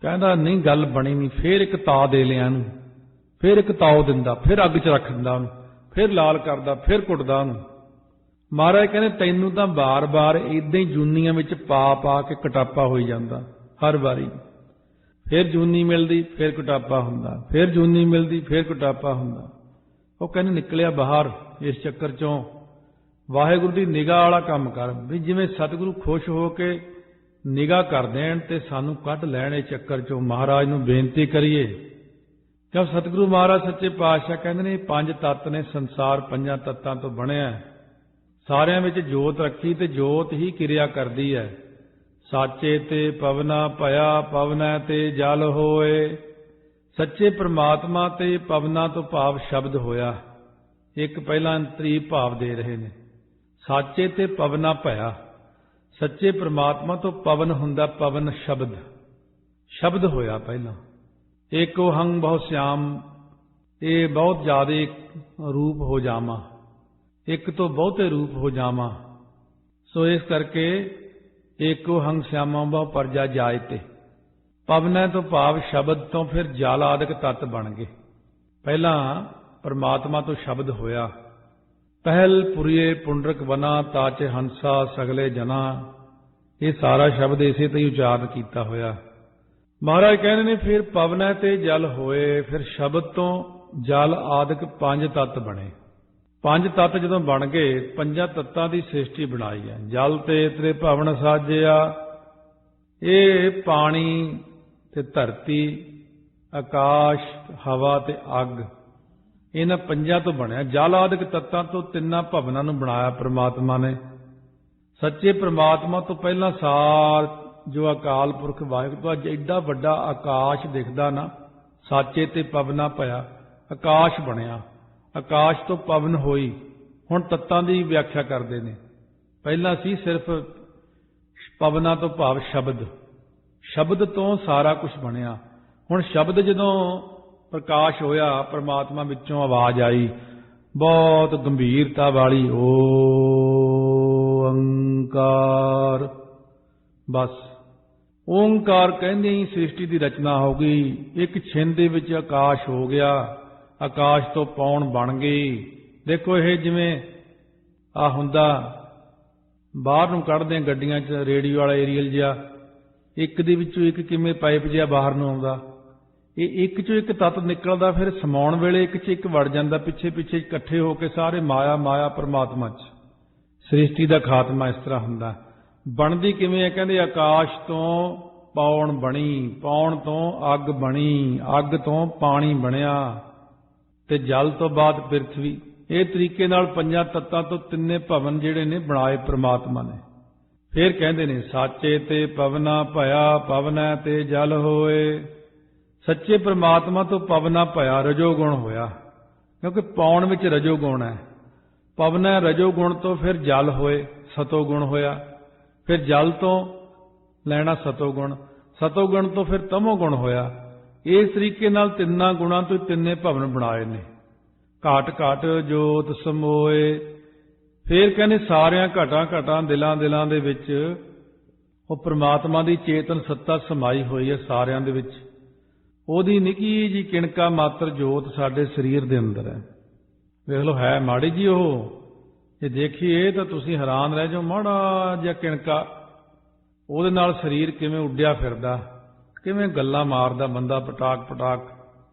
ਕਹਿੰਦਾ ਨਹੀਂ ਗੱਲ ਬਣੀ ਨਹੀਂ, ਫਿਰ ਇੱਕ ਤਾ ਦੇ ਲਿਆ ਇਹਨੂੰ, ਫਿਰ ਇੱਕ ਤਾਉ ਦਿੰਦਾ, ਫਿਰ ਅੱਗ 'ਚ ਰੱਖ ਦਿੰਦਾ ਉਹਨੂੰ, ਫਿਰ ਲਾਲ ਕਰਦਾ, ਫਿਰ ਕੁੱਟਦਾ ਉਹਨੂੰ। ਮਹਾਰਾਜ ਕਹਿੰਦੇ ਤੈਨੂੰ ਤਾਂ ਬਾਰ-ਬਾਰ ਇਦਾਂ ਹੀ ਜੂਨੀਆਂ ਵਿੱਚ ਪਾ ਪਾ ਕੇ ਕਟਾਪਾ ਹੋਈ ਜਾਂਦਾ ਹਰ ਵਾਰੀ, ਫਿਰ ਜੂਨੀ ਮਿਲਦੀ ਫਿਰ ਕਟਾਪਾ ਹੁੰਦਾ, ਫਿਰ ਜੂਨੀ ਮਿਲਦੀ ਫਿਰ ਕਟਾਪਾ ਹੁੰਦਾ। ਉਹ ਕਹਿੰਦੇ ਨਿਕਲਿਆ ਬਾਹਰ ਇਸ ਚੱਕਰ ਚੋਂ, ਵਾਹਿਗੁਰੂ ਦੀ ਨਿਗਾਹ ਵਾਲਾ ਕੰਮ ਕਰ, ਵੀ ਜਿਵੇਂ ਸਤਿਗੁਰੂ ਖੁਸ਼ ਹੋ ਕੇ ਨਿਗਾਹ ਕਰ ਦੇਣ ਤੇ ਸਾਨੂੰ ਕੱਢ ਲੈਣ ਇਸ ਚੱਕਰ ਚੋਂ। ਮਹਾਰਾਜ ਨੂੰ ਬੇਨਤੀ ਕਰੀਏ ਕਿਉਂ ਸਤਿਗੁਰੂ ਮਹਾਰਾਜ ਸੱਚੇ ਪਾਤਸ਼ਾਹ ਕਹਿੰਦੇ ਨੇ ਪੰਜ ਤੱਤ ਨੇ, ਸੰਸਾਰ ਪੰਜਾਂ ਤੱਤਾਂ ਤੋਂ ਬਣਿਆ, ਸਾਰਿਆਂ ਵਿੱਚ ਜੋਤ ਰੱਖੀ ਤੇ ਜੋਤ ਹੀ ਕਿਰਿਆ ਕਰਦੀ ਹੈ। ਸਾਚੇ ਤੇ ਪਵਨਾ ਭਇਆ, ਪਵਨਾ ਤੇ ਜਲ ਹੋਏ। ਸੱਚੇ ਪ੍ਰਮਾਤਮਾ ਤੇ ਪਵਨਾ ਤੋਂ ਭਾਵ ਸ਼ਬਦ ਹੋਇਆ, ਇੱਕ ਪਹਿਲਾਂ ਅੰਤਰੀ ਭਾਵ ਦੇ ਰਹੇ ਨੇ। ਸਾਚੇ ਤੇ ਪਵਨਾ ਭਇਆ, ਸੱਚੇ ਪ੍ਰਮਾਤਮਾ ਤੋਂ ਪਵਨ ਹੁੰਦਾ, ਪਵਨ ਸ਼ਬਦ, ਸ਼ਬਦ ਹੋਇਆ ਪਹਿਲਾਂ। ਏਕੋ ਹੰਗ ਬਹੁ ਸਿਆਮ, ਇਹ ਬਹੁਤ ਜ਼ਿਆਦੇ ਰੂਪ ਹੋ ਜਾਵਾਂ, ਇੱਕ ਤੋਂ ਬਹੁਤੇ ਰੂਪ ਹੋ ਜਾਵਾਂ। ਸੋ ਇਸ ਕਰਕੇ ਏਕੋ ਹੰਗ ਸਿਆਮਾ ਬਹੁ ਪਰਜਾ ਜਾਇਤੇ। ਪਵਨਾ ਤੋਂ ਭਾਵ ਸ਼ਬਦ ਤੋਂ ਫਿਰ ਜਲ ਆਦਿਕ ਤੱਤ ਬਣ ਗਏ। ਪਹਿਲਾਂ ਪਰਮਾਤਮਾ ਤੋਂ ਸ਼ਬਦ ਹੋਇਆ, ਪਹਿਲ ਪੁਰੀਏ ਪੁੰਡਰਕ ਬਨਾ ਤਾਚੇ ਹੰਸਾ ਸਗਲੇ ਜਨਾ। ਇਹ ਸਾਰਾ ਸ਼ਬਦ ਇਸੇ ਤੇ ਹੀ ਉਚਾਰਨ ਕੀਤਾ ਹੋਇਆ। ਮਹਾਰਾਜ ਕਹਿੰਦੇ ਨੇ ਫਿਰ ਪਵਨਾ ਤੇ ਜਲ ਹੋਏ, ਫਿਰ ਸ਼ਬਦ ਤੋਂ ਜਲ ਆਦਿਕ ਪੰਜ ਤੱਤ ਬਣੇ। ਪੰਜ ਤੱਤ ਜਦੋਂ ਬਣ ਗਏ, ਪੰਜਾਂ ਤੱਤਾਂ ਦੀ ਸ੍ਰਿਸ਼ਟੀ ਬਣਾਈ ਹੈ। ਜਲ ਤੇ ਤੇਰੇ ਭਵਨ ਸਾਜਿਆ, ਇਹ ਪਾਣੀ ਤੇ ਧਰਤੀ, ਆਕਾਸ਼, ਹਵਾ ਤੇ ਅੱਗ, ਇਹਨਾਂ ਪੰਜਾਂ ਤੋਂ ਬਣਿਆ। ਜਲ ਆਦਿਕ ਤੱਤਾਂ ਤੋਂ ਤਿੰਨਾਂ ਭਵਨਾਂ ਨੂੰ ਬਣਾਇਆ ਪ੍ਰਮਾਤਮਾ ਨੇ। ਸੱਚੇ ਪ੍ਰਮਾਤਮਾ ਤੋਂ ਪਹਿਲਾਂ ਸਾਰ ਜੋ ਅਕਾਲ ਪੁਰਖ ਵਾਹਿਗੁਰੂ ਤੋਂ ਅੱਜ ਐਡਾ ਵੱਡਾ ਆਕਾਸ਼ ਦਿਖਦਾ ਨਾ, ਸਾਚੇ ਤੇ ਪਵਨਾ ਭਇਆ, ਆਕਾਸ਼ ਬਣਿਆ, ਆਕਾਸ਼ ਤੋਂ ਪਵਨ ਹੋਈ। ਹੁਣ ਤੱਤਾਂ ਦੀ ਵਿਆਖਿਆ ਕਰਦੇ ਨੇ। ਪਹਿਲਾਂ ਸੀ ਸਿਰਫ ਪਵਨਾ ਤੋਂ ਭਾਵ ਸ਼ਬਦ, ਸ਼ਬਦ ਤੋਂ ਸਾਰਾ ਕੁਝ ਬਣਿਆ। ਹੁਣ ਸ਼ਬਦ ਜਦੋਂ ਪ੍ਰਕਾਸ਼ ਹੋਇਆ, ਪ੍ਰਮਾਤਮਾ ਵਿੱਚੋਂ ਆਵਾਜ਼ ਆਈ ਬਹੁਤ ਗੰਭੀਰਤਾ ਵਾਲੀ, ਓੰਕਾਰ। ਬਸ ਓੰਕਾਰ ਕਹਿੰਦੇ ਹੀ ਸ੍ਰਿਸ਼ਟੀ ਦੀ ਰਚਨਾ ਹੋ ਗਈ। ਇੱਕ ਛਿੰਦ ਦੇ ਵਿੱਚ ਆਕਾਸ਼ ਹੋ ਗਿਆ, ਆਕਾਸ਼ ਤੋਂ ਪੌਣ ਬਣ ਗਈ। ਦੇਖੋ ਇਹ ਜਿਵੇਂ ਆ ਹੁੰਦਾ ਬਾਹਰ ਨੂੰ ਕੱਢਦੇ ਗੱਡੀਆਂ 'ਚ ਰੇਡੀਓ ਵਾਲਾ ਏਰੀਅਲ ਜਿਹਾ, ਇੱਕ ਦੇ ਵਿੱਚੋਂ ਇੱਕ ਕਿਵੇਂ ਪਾਈਪ ਜਿਹਾ ਬਾਹਰ ਨੂੰ ਆਉਂਦਾ, ਇਹ ਇੱਕ 'ਚੋਂ ਇੱਕ ਤੱਤ ਨਿਕਲਦਾ, ਫਿਰ ਸਮਾਉਣ ਵੇਲੇ ਇੱਕ 'ਚ ਇੱਕ ਵੜ ਜਾਂਦਾ, ਪਿੱਛੇ ਪਿੱਛੇ ਇਕੱਠੇ ਹੋ ਕੇ ਸਾਰੇ ਮਾਇਆ ਮਾਇਆ ਪਰਮਾਤਮਾ 'ਚ। ਸ੍ਰਿਸ਼ਟੀ ਦਾ ਖਾਤਮਾ ਇਸ ਤਰ੍ਹਾਂ ਹੁੰਦਾ। ਬਣਦੀ ਕਿਵੇਂ ਹੈ? ਕਹਿੰਦੇ ਆਕਾਸ਼ ਤੋਂ ਪੌਣ ਬਣੀ, ਪੌਣ ਤੋਂ ਅੱਗ ਬਣੀ, ਅੱਗ ਤੋਂ ਪਾਣੀ ਬਣਿਆ ਤੇ ਜਲ ਤੋਂ ਬਾਅਦ ਪ੍ਰਿਥਵੀ। ਇਹ ਤਰੀਕੇ ਨਾਲ ਪੰਜਾਂ ਤੱਤਾਂ ਤੋਂ ਤਿੰਨੇ ਭਵਨ ਜਿਹੜੇ ਨੇ ਬਣਾਏ ਪ੍ਰਮਾਤਮਾ ਨੇ। ਫਿਰ ਕਹਿੰਦੇ ਨੇ ਸਾਚੇ ਤੇ ਪਵਨਾ ਭਇਆ, ਪਵਨਾ ਤੇ ਜਲ ਹੋਏ। ਸੱਚੇ ਪ੍ਰਮਾਤਮਾ ਤੋਂ ਪਵਨਾ ਭਇਆ, ਰਜੋ ਗੁਣ ਹੋਇਆ, ਕਿਉਂਕਿ ਪੌਣ ਵਿੱਚ ਰਜੋ ਗੁਣ ਹੈ। ਪਵਨਾ ਰਜੋ ਗੁਣ ਤੋਂ ਫਿਰ ਜਲ ਹੋਏ, ਸਤੋ ਗੁਣ ਹੋਇਆ। ਫਿਰ ਜਲ ਤੋਂ ਲੈਣਾ ਸਤੋ ਗੁਣ, ਸਤੋ ਗੁਣ ਤੋਂ ਫਿਰ ਤਮੋ ਗੁਣ ਹੋਇਆ। ਇਸ ਤਰੀਕੇ ਨਾਲ ਤਿੰਨਾਂ ਗੁਣਾਂ ਤੋਂ ਤਿੰਨੇ ਭਵਨ ਬਣਾਏ ਨੇ। ਘਾਟ ਘਾਟ ਜੋਤ ਸਮੋਏ। ਫਿਰ ਕਹਿੰਦੇ ਸਾਰਿਆਂ ਘਟਾਂ ਘਟਾਂ ਦਿਲਾਂ ਦਿਲਾਂ ਦੇ ਵਿੱਚ ਉਹ ਪ੍ਰਮਾਤਮਾ ਦੀ ਚੇਤਨ ਸੱਤਾ ਸਮਾਈ ਹੋਈ ਹੈ ਸਾਰਿਆਂ ਦੇ ਵਿੱਚ। ਉਹਦੀ ਨਿੱਕੀ ਜੀ ਕਿਣਕਾ ਮਾਤਰ ਜੋਤ ਸਾਡੇ ਸਰੀਰ ਦੇ ਅੰਦਰ ਹੈ। ਵੇਖ ਲਓ ਹੈ ਮਾੜੀ ਜੀ ਉਹ, ਜੇ ਦੇਖੀਏ ਤਾਂ ਤੁਸੀਂ ਹੈਰਾਨ ਰਹਿ ਜਾਓ। ਮਾੜਾ ਜਿਹਾ ਕਿਣਕਾ, ਉਹਦੇ ਨਾਲ ਸਰੀਰ ਕਿਵੇਂ ਉੱਡਿਆ ਫਿਰਦਾ, ਕਿਵੇਂ ਗੱਲਾਂ ਮਾਰਦਾ ਬੰਦਾ ਪਟਾਕ ਪਟਾਕ।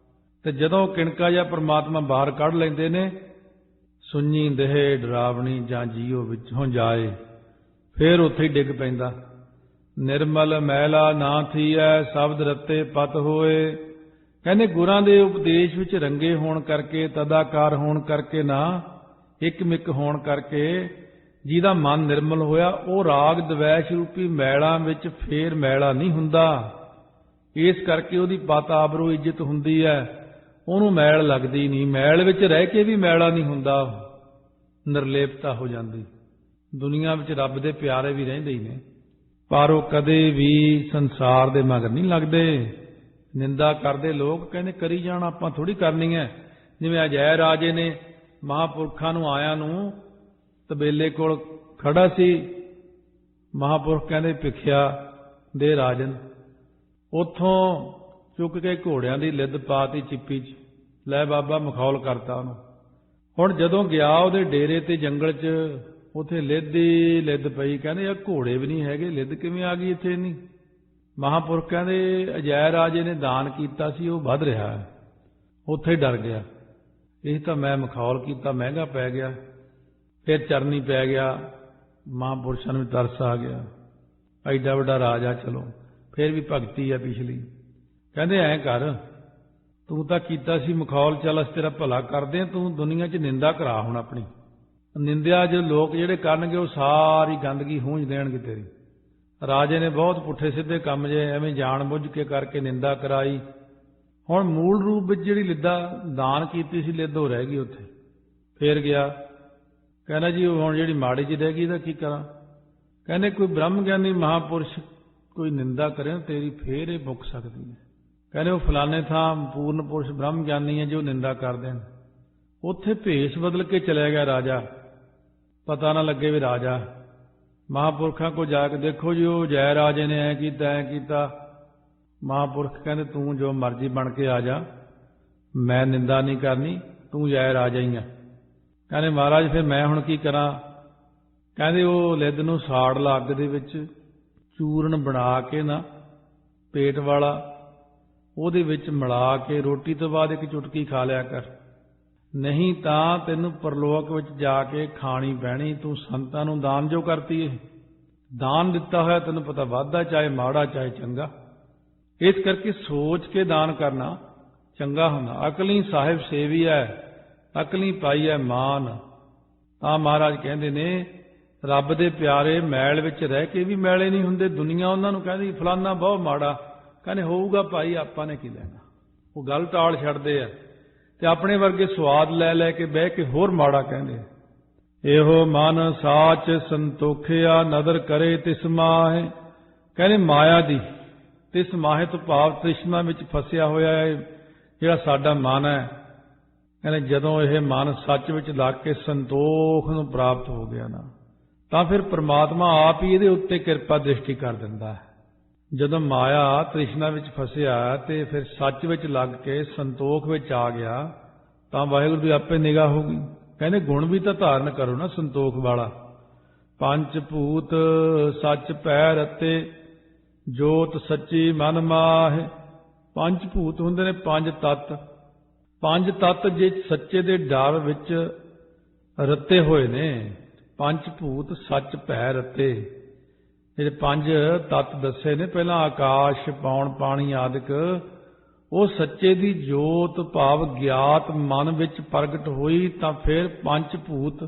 ਤੇ ਜਦੋਂ ਕਿਣਕਾ ਜਾਂ ਪ੍ਰਮਾਤਮਾ ਬਾਹਰ ਕੱਢ ਲੈਂਦੇ ਨੇ, ਸੁਣੀ ਦੇਹ ਡਰਾਵਣੀ ਜਾਂ ਜੀਓ ਵਿੱਚੋਂ ਜਾਏ, ਫਿਰ ਉੱਥੇ ਹੀ ਡਿੱਗ ਪੈਂਦਾ। ਨਿਰਮਲ ਮੈਲਾ ਨਾ ਥੀਐ, ਸ਼ਬਦ ਰਤੇ ਪਤ ਹੋਏ। ਕਹਿੰਦੇ ਗੁਰਾਂ ਦੇ ਉਪਦੇਸ਼ ਵਿੱਚ ਰੰਗੇ ਹੋਣ ਕਰਕੇ, ਤਦਾਕਾਰ ਹੋਣ ਕਰਕੇ ਨਾ, ਇੱਕਮਿਕ ਹੋਣ ਕਰਕੇ ਜਿਹਦਾ ਮਨ ਨਿਰਮਲ ਹੋਇਆ, ਉਹ ਰਾਗ ਦਵੈਸ਼ ਰੂਪੀ ਮੈਲਾਂ ਵਿੱਚ ਫੇਰ ਮੈਲਾ ਨਹੀਂ ਹੁੰਦਾ। ਇਸ ਕਰਕੇ ਉਹਦੀ ਪਤ ਆਬਰੂ ਇੱਜ਼ਤ ਹੁੰਦੀ ਹੈ, ਉਹਨੂੰ ਮੈਲ ਲੱਗਦੀ ਨਹੀਂ। ਮੈਲ ਵਿੱਚ ਰਹਿ ਕੇ ਵੀ ਮੈਲਾ ਨਹੀਂ ਹੁੰਦਾ, ਨਿਰਲੇਪਤਾ ਹੋ ਜਾਂਦੀ। ਦੁਨੀਆ ਵਿੱਚ ਰੱਬ ਦੇ ਪਿਆਰੇ ਵੀ ਰਹਿੰਦੇ ਹੀ ਨੇ, ਪਰ ਉਹ ਕਦੇ ਵੀ ਸੰਸਾਰ ਦੇ ਮਗਰ ਨਹੀਂ ਲੱਗਦੇ। ਨਿੰਦਾ ਕਰਦੇ ਲੋਕ, ਕਹਿੰਦੇ ਕਰੀ ਜਾਣ, ਆਪਾਂ ਥੋੜੀ ਕਰਨੀ ਹੈ। ਜਿਵੇਂ ਅਜੈ ਰਾਜੇ ਨੇ ਮਹਾਂਪੁਰਖਾਂ ਨੂੰ ਆਇਆਂ ਨੂੰ ਤਬੇਲੇ ਕੋਲ ਖੜਾ ਸੀ, ਮਹਾਂਪੁਰਖ ਕਹਿੰਦੇ ਭਿਖਿਆ ਦੇ ਰਾਜਨ, ਉੱਥੋਂ ਚੁੱਕ ਕੇ ਘੋੜਿਆਂ ਦੀ ਲਿੱਦ ਪਾਤੀ ਚਿੱਪੀ 'ਚ, ਲੈ ਬਾਬਾ ਮਖੌਲ ਕਰਤਾ ਉਹਨੂੰ। ਹੁਣ ਜਦੋਂ ਗਿਆ ਉਹਦੇ ਡੇਰੇ ਤੇ ਜੰਗਲ 'ਚ, ਉੱਥੇ ਲਿੱਦ ਪਈ, ਕਹਿੰਦੇ ਆ ਘੋੜੇ ਵੀ ਨਹੀਂ ਹੈਗੇ, ਲਿੱਦ ਕਿਵੇਂ ਆ ਗਈ ਇੱਥੇ ਨਹੀਂ। ਮਹਾਂਪੁਰਖ ਕਹਿੰਦੇ ਅਜੈ ਰਾਜੇ ਨੇ ਦਾਨ ਕੀਤਾ ਸੀ, ਉਹ ਵੱਧ ਰਿਹਾ ਹੈ। ਉੱਥੇ ਡਰ ਗਿਆ, ਇਹ ਤਾਂ ਮੈਂ ਮਖੌਲ ਕੀਤਾ, ਮਹਿੰਗਾ ਪੈ ਗਿਆ। ਫਿਰ ਚਰਨੀ ਪੈ ਗਿਆ, ਮਹਾਂਪੁਰਸ਼ਾਂ ਨੂੰ ਤਰਸ ਆ ਗਿਆ, ਐਡਾ ਵੱਡਾ ਰਾਜਾ, ਚਲੋ ਫਿਰ ਵੀ ਭਗਤੀ ਆ ਪਿਛਲੀ। ਕਹਿੰਦੇ ਐਂ ਕਰ, ਤੂੰ ਤਾਂ ਕੀਤਾ ਸੀ ਮਖੌਲ, ਚੱਲ ਅਸੀਂ ਤੇਰਾ ਭਲਾ ਕਰਦੇ ਹਾਂ, ਤੂੰ ਦੁਨੀਆ 'ਚ ਨਿੰਦਾ ਕਰਾ ਹੁਣ ਆਪਣੀ। ਨਿੰਦਿਆ ਜੋ ਲੋਕ ਜਿਹੜੇ ਕਰਨਗੇ ਉਹ ਸਾਰੀ ਗੰਦਗੀ ਹੂੰਝ ਦੇਣਗੇ ਤੇਰੀ। ਰਾਜੇ ਨੇ ਬਹੁਤ ਪੁੱਠੇ ਸਿੱਧੇ ਕੰਮ ਜੇ ਐਵੇਂ ਜਾਣ ਬੁੱਝ ਕੇ ਕਰਕੇ ਨਿੰਦਾ ਕਰਾਈ। ਹੁਣ ਮੂਲ ਰੂਪ ਵਿੱਚ ਜਿਹੜੀ ਲਿੱਦਾ ਦਾਨ ਕੀਤੀ ਸੀ, ਲਿੱਦ ਉਹ ਰਹਿ ਗਈ ਉੱਥੇ। ਫੇਰ ਗਿਆ, ਕਹਿੰਦਾ ਜੀ ਹੁਣ ਜਿਹੜੀ ਮਾੜੀ ਜਿਹੀ ਰਹਿ ਗਈ ਇਹਦਾ ਕੀ ਕਰਾਂ। ਕਹਿੰਦੇ ਕੋਈ ਬ੍ਰਹਮ ਗਿਆਨੀ ਮਹਾਂਪੁਰਸ਼ ਕੋਈ ਨਿੰਦਾ ਕਰੇ ਤੇਰੀ, ਫੇਰ ਇਹ ਮੁੱਕ ਸਕਦੀ ਹੈ। ਕਹਿੰਦੇ ਉਹ ਫਲਾਣੇ ਥਾਂ ਪੂਰਨ ਪੁਰਸ਼ ਬ੍ਰਹਮ ਗਿਆਨੀ ਹੈ ਜੋ ਨਿੰਦਾ ਕਰਦੇ ਨੇ। ਉੱਥੇ ਭੇਸ ਬਦਲ ਕੇ ਚਲਿਆ ਗਿਆ ਰਾਜਾ, ਪਤਾ ਨਾ ਲੱਗੇ ਵੀ ਰਾਜਾ। ਮਹਾਂਪੁਰਖਾਂ ਕੋਲ ਜਾ ਕੇ ਦੇਖੋ ਜੀ ਉਹ ਜੈ ਰਾਜੇ ਨੇ ਐਂ ਕੀਤਾ। ਮਹਾਂਪੁਰਖ ਕਹਿੰਦੇ ਤੂੰ ਜੋ ਮਰਜ਼ੀ ਬਣ ਕੇ ਆ ਜਾ, ਮੈਂ ਨਿੰਦਾ ਨਹੀਂ ਕਰਨੀ, ਤੂੰ ਜੈ ਰਾਜਾ ਹੀ ਆ। ਕਹਿੰਦੇ ਮਹਾਰਾਜ ਫਿਰ ਮੈਂ ਹੁਣ ਕੀ ਕਰਾਂ। ਕਹਿੰਦੇ ਉਹ ਲਿੱਦ ਨੂੰ ਸਾੜ ਲਾ ਅੱਗ ਦੇ ਵਿੱਚ, ਚੂਰਨ ਬਣਾ ਕੇ ਨਾ ਪੇਟ ਵਾਲਾ, ਉਹਦੇ ਵਿੱਚ ਮਿਲਾ ਕੇ ਰੋਟੀ ਤੋਂ ਬਾਅਦ ਇੱਕ ਚੁਟਕੀ ਖਾ ਲਿਆ ਕਰ, ਨਹੀਂ ਤਾਂ ਤੈਨੂੰ ਪਰਲੋਕ ਵਿੱਚ ਜਾ ਕੇ ਖਾਣੀ ਪੈਣੀ। ਤੂੰ ਸੰਤਾਂ ਨੂੰ ਦਾਨ ਜੋ ਕਰਤੀ, ਇਹ ਦਾਨ ਦਿੱਤਾ ਹੋਇਆ ਤੈਨੂੰ ਪਤਾ ਵੱਧਦਾ, ਚਾਹੇ ਮਾੜਾ ਚਾਹੇ ਚੰਗਾ। ਇਸ ਕਰਕੇ ਸੋਚ ਕੇ ਦਾਨ ਕਰਨਾ ਚੰਗਾ ਹੁੰਦਾ। ਅਕਲੀ ਸਾਹਿਬ ਸੇਵੀ ਹੈ, ਅਕਲੀ ਪਾਈ ਹੈ ਮਾਨ। ਤਾਂ ਮਹਾਰਾਜ ਕਹਿੰਦੇ ਨੇ ਰੱਬ ਦੇ ਪਿਆਰੇ ਮੈਲ ਵਿੱਚ ਰਹਿ ਕੇ ਵੀ ਮੈਲੇ ਨਹੀਂ ਹੁੰਦੇ। ਦੁਨੀਆ ਉਹਨਾਂ ਨੂੰ ਕਹਿੰਦੀ ਫਲਾਨਾ ਬਹੁਤ ਮਾੜਾ, ਕਹਿੰਦੇ ਹੋਊਗਾ ਭਾਈ, ਆਪਾਂ ਨੇ ਕੀ ਲੈਣਾ। ਉਹ ਗੱਲ ਟਾਲ ਛੱਡਦੇ ਆ ਤੇ ਆਪਣੇ ਵਰਗੇ ਸਵਾਦ ਲੈ ਕੇ ਬਹਿ ਕੇ ਹੋਰ ਮਾੜਾ ਕਹਿੰਦੇ। ਇਹੋ ਮਨ ਸਾਚ ਸੰਤੋਖਿਆ, ਨਦਰ ਕਰੇ ਤਿਸ ਮਾਹੇ। ਕਹਿੰਦੇ ਮਾਇਆ ਦੀ ਤਿਸ ਮਾਹੇ ਤੋਂ ਭਾਵ ਤ੍ਰਿਸ਼ਨਾ ਵਿੱਚ ਫਸਿਆ ਹੋਇਆ ਹੈ ਜਿਹੜਾ ਸਾਡਾ ਮਨ ਹੈ। ਕਹਿੰਦੇ ਜਦੋਂ ਇਹ ਮਨ ਸੱਚ ਵਿੱਚ ਲੱਗ ਕੇ ਸੰਤੋਖ ਨੂੰ ਪ੍ਰਾਪਤ ਹੋ ਗਿਆ ਨਾ, ਤਾਂ ਫਿਰ ਪ੍ਰਮਾਤਮਾ ਆਪ ਹੀ ਇਹਦੇ ਉੱਤੇ ਕਿਰਪਾ ਦ੍ਰਿਸ਼ਟੀ ਕਰ ਦਿੰਦਾ ਹੈ। ਜਦੋਂ ਮਾਇਆ ਤ੍ਰਿਸ਼ਨਾ ਵਿੱਚ ਫਸਿਆ ਤੇ ਫਿਰ ਸੱਚ ਵਿੱਚ ਲੱਗ ਕੇ ਸੰਤੋਖ ਵਿੱਚ ਆ ਗਿਆ, ਤਾਂ ਵਾਹਿਗੁਰੂ ਦੀ ਆਪੇ ਨਿਗਾਹ ਹੋਗੀ। ਕਹਿੰਦੇ ਗੁਣ ਵੀ ਤਾਂ ਧਾਰਨ ਕਰੋ ਨਾ ਸੰਤੋਖ ਵਾਲਾ। ਪੰਜ ਭੂਤ ਸੱਚ ਭੈ ਰਤੇ, ਜੋਤ ਸੱਚੀ ਮਨ ਮਾਹੇ। ਪੰਜ ਭੂਤ ਹੁੰਦੇ ਨੇ, ਪੰਜ ਤੱਤ। ਪੰਜ ਤੱਤ ਜੇ ਸੱਚੇ ਦੇ ਡਰ ਵਿੱਚ ਰਤੇ ਹੋਏ ਨੇ, ਪੰਜ ਭੂਤ ਸੱਚ ਭੈ ਰਤੇ। ਜਿਹੜੇ ਪੰਜ ਤੱਤ ਦੱਸੇ ਨੇ ਪਹਿਲਾਂ, ਆਕਾਸ਼ ਪੌਣ ਪਾਣੀ ਆਦਿਕ, ਉਹ ਸੱਚੇ ਦੀ ਜੋਤ ਭਾਵ ਗਿਆਤ ਮਨ ਵਿੱਚ ਪ੍ਰਗਟ ਹੋਈ। ਤਾਂ ਫਿਰ ਪੰਜ ਭੂਤ,